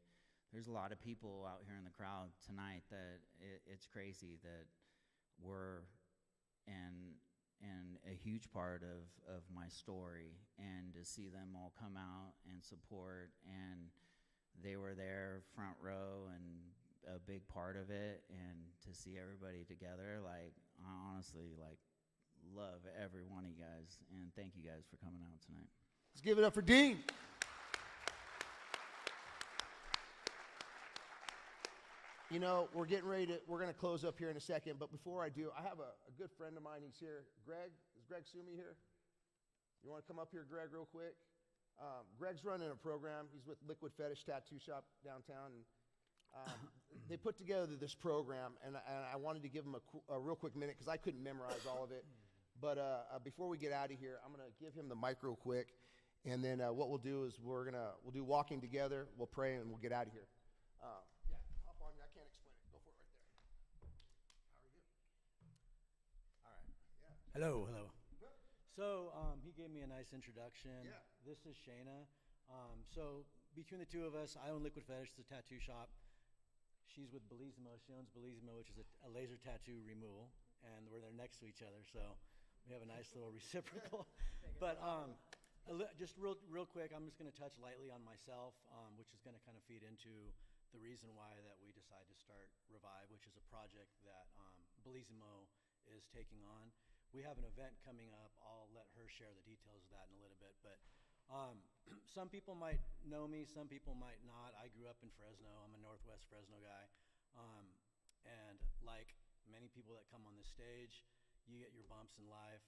there's a lot of people out here in the crowd tonight that it's crazy that were and a huge part of my story, and to see them all come out and support, and they were there front row and a big part of it, and to see everybody together, like, I honestly, like, love every one of you guys, and thank you guys for coming out tonight. Let's give it up for Dean. We're getting ready we're going to close up here in a second, but before I do, I have a good friend of mine. He's here. Greg, is Greg Sumi here? You want to come up here, Greg, real quick? Greg's running a program. He's with Liquid Fetish Tattoo Shop downtown. And, they put together this program, and I wanted to give him a real quick minute because I couldn't memorize all of it. But before we get out of here, I'm going to give him the mic real quick, and then what we'll do is we'll do walking together, we'll pray, and we'll get out of here. Yeah, hop on. I can't explain it. Go for it right there. How are you? All right. Yeah. Hello. So he gave me a nice introduction. Yeah. This is Shayna. So between the two of us, I own Liquid Fetish, it's a tattoo shop. she's with Belizimo. She owns Belizimo, which is a laser tattoo removal, and they're next to each other, so we have a nice little reciprocal. But just real quick, I'm just going to touch lightly on myself, which is going to kind of feed into the reason why that we decided to start Revive, which is a project that Belizimo is taking on. We have an event coming up. I'll let her share the details of that in a little bit, but some people might know me, some people might not. I grew up in Fresno. I'm a Northwest Fresno guy. And like many people that come on this stage, you get your bumps in life.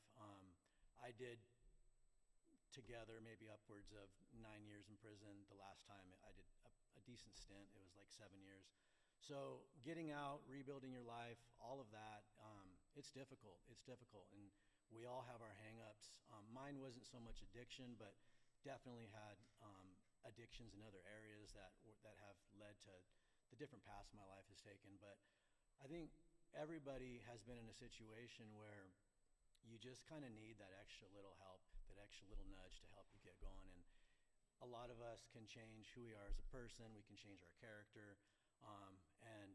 I did together maybe upwards of 9 years in prison. The last time I did a decent stint, it was like 7 years. So getting out, rebuilding your life, all of that, it's difficult. It's difficult. And we all have our hang-ups. Mine wasn't so much addiction, but definitely had addictions in other areas that have led to the different paths my life has taken. But I think everybody has been in a situation where you just kind of need that extra little help, that extra little nudge to help you get going. And a lot of us can change who we are as a person. We can change our character, and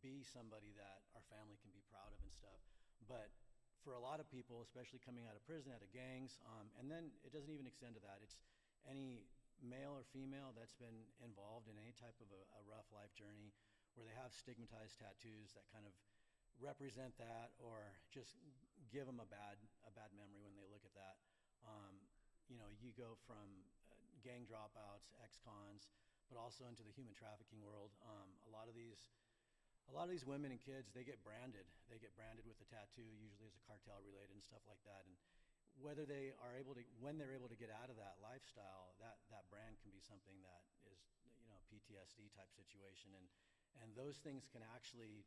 be somebody that our family can be proud of and stuff. But for a lot of people, especially coming out of prison, out of gangs, and then it doesn't even extend to that. It's any male or female that's been involved in any type of a rough life journey where they have stigmatized tattoos that kind of represent that or just give them a bad memory when they look at that. You go from gang dropouts, ex-cons, but also into the human trafficking world. A lot of these women and kids, they get branded. They get branded with a tattoo, usually as a cartel related and stuff like that. And when they're able to get out of that lifestyle, that brand can be something that is, PTSD type situation. And those things can actually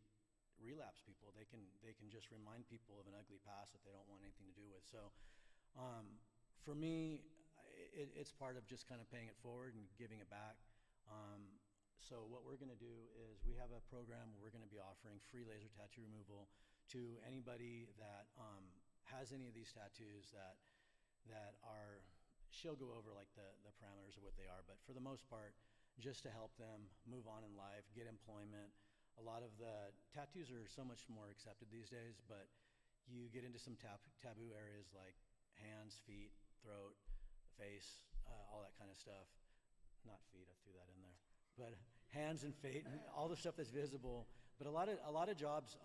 relapse people. They can just remind people of an ugly past that they don't want anything to do with. So for me, it's part of just kind of paying it forward and giving it back. So what we're going to do is we have a program where we're going to be offering free laser tattoo removal to anybody that has any of these tattoos that are, she'll go over like the parameters of what they are, but for the most part, just to help them move on in life, get employment. A lot of the tattoos are so much more accepted these days, but you get into some taboo areas like hands, feet, throat, face, all that kind of stuff. Not feet, I threw that in there. But hands and feet, and all the stuff that's visible. But a lot of jobs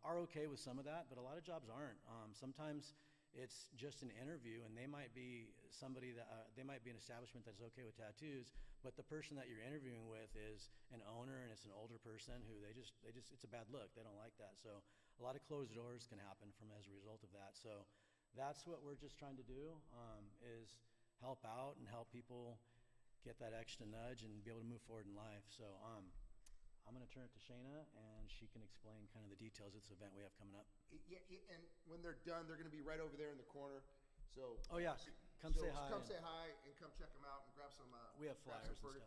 are okay with some of that, but a lot of jobs aren't. Sometimes it's just an interview, and they might be somebody that they might be an establishment that's okay with tattoos, but the person that you're interviewing with is an owner, and it's an older person who they just it's a bad look. They don't like that. So a lot of closed doors can happen as a result of that. So that's what we're just trying to do, is help out and help people get that extra nudge and be able to move forward in life. So I'm going to turn it to Shayna, and she can explain kind of the details of this event we have coming up. Yeah, and when they're done, they're going to be right over there in the corner. So come say hi. Come say hi and come check them out and grab some. We have flyers and stuff.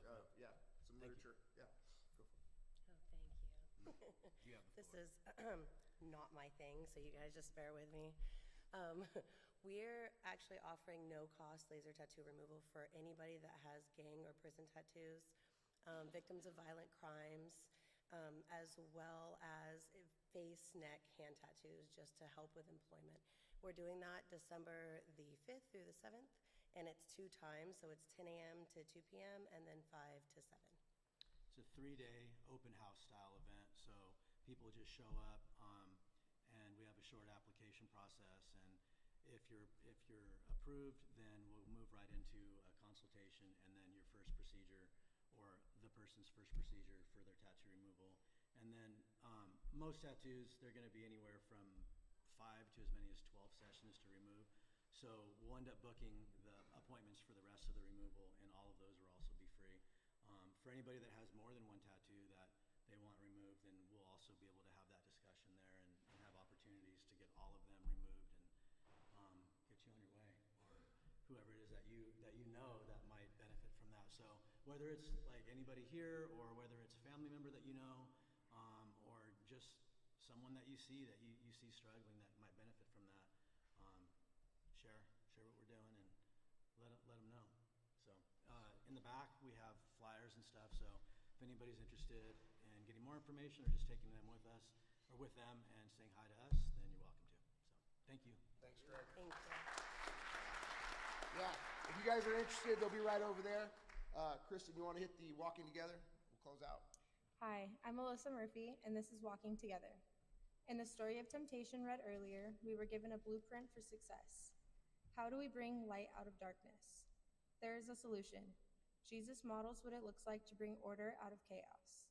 Some literature. Yeah, go for it. Oh, thank you. You have the This floor. is not my thing, so you guys just bear with me. We're actually offering no-cost laser tattoo removal for anybody that has gang or prison tattoos, victims of violent crimes, as well as face, neck, hand tattoos, just to help with employment. We're doing that December the 5th through the 7th, and it's 2 times, so it's 10 a.m. to 2 p.m. and then 5 to 7. It's a 3-day open house style event, so people just show up, and we have a short application process. And if you're approved, then we'll move right into a consultation, and then your first procedure or the person's first procedure for their tattoo removal. And then most tattoos, they're going to be anywhere from 5 to as many as 12 sessions to remove. So we'll end up booking the appointments for the rest of the removal, and all of those will also be free. For anybody that has more than one tattoo that they want removed, then we'll also be able to have that discussion there and have opportunities to get all of them removed and get you on your way, or whoever it is that you know that might benefit from that. So whether it's like anybody here, or whether it's a family member that you know, or just someone that you see struggling that might benefit from that, share what we're doing and let them know. So in the back we have flyers and stuff, so if anybody's interested in getting more information or just taking them with us or with them and saying hi to us, then you're welcome to. So thank you. Thanks, Greg. Thank you. Yeah, if you guys are interested, they'll be right over there. Kristen, you want to hit the walking together? We'll close out. Hi, I'm Alyssa Murphy, and this is Walking Together. In the story of temptation read earlier, we were given a blueprint for success. How do we bring light out of darkness? There is a solution. Jesus models what it looks like to bring order out of chaos.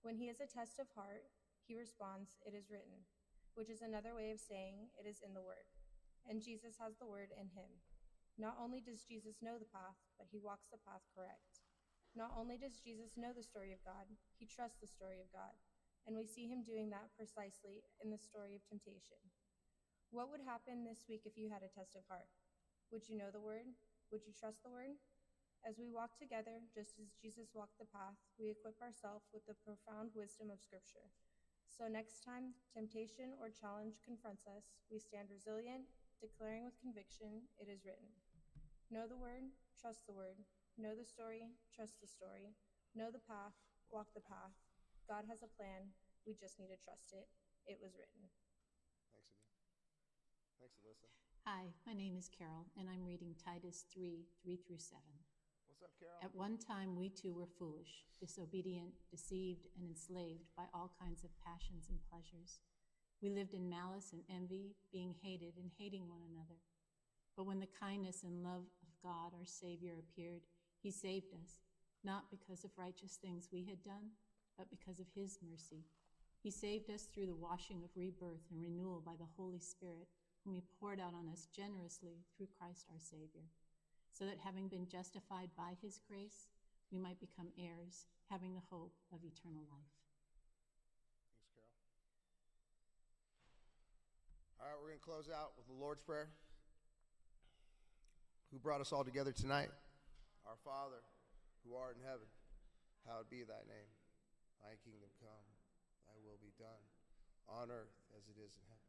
When he is a test of heart, he responds, "It is written," which is another way of saying it is in the Word. And Jesus has the Word in him. Not only does Jesus know the path, but he walks the path correct. Not only does Jesus know the story of God, he trusts the story of God. And we see him doing that precisely in the story of temptation. What would happen this week if you had a test of heart? Would you know the Word? Would you trust the Word? As we walk together, just as Jesus walked the path, we equip ourselves with the profound wisdom of Scripture. So next time temptation or challenge confronts us, we stand resilient, declaring with conviction, "It is written." Know the Word, trust the Word. Know the story, trust the story. Know the path, walk the path. God has a plan. We just need to trust it. It was written. Thanks again. Thanks, Alyssa. Hi, my name is Carol, and I'm reading Titus 3:3-7. What's up, Carol? At one time, we too were foolish, disobedient, deceived, and enslaved by all kinds of passions and pleasures. We lived in malice and envy, being hated and hating one another. But when the kindness and love of God, our Savior, appeared, he saved us, not because of righteous things we had done, but because of his mercy. He saved us through the washing of rebirth and renewal by the Holy Spirit, whom he poured out on us generously through Christ our Savior, so that having been justified by his grace, we might become heirs, having the hope of eternal life. Thanks, Carol. All right, we're going to close out with the Lord's Prayer. Who brought us all together tonight? Our Father, who art in heaven, hallowed be thy name. Thy kingdom come, thy will be done, on earth as it is in heaven.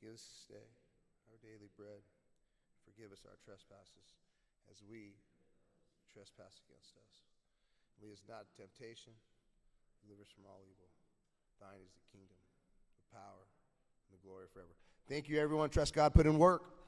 Give us this day our daily bread. Forgive us our trespasses, as we trespass against us. Lead us not into temptation, deliver us from all evil. Thine is the kingdom, the power, and the glory forever. Thank you, everyone. Trust God, put in work.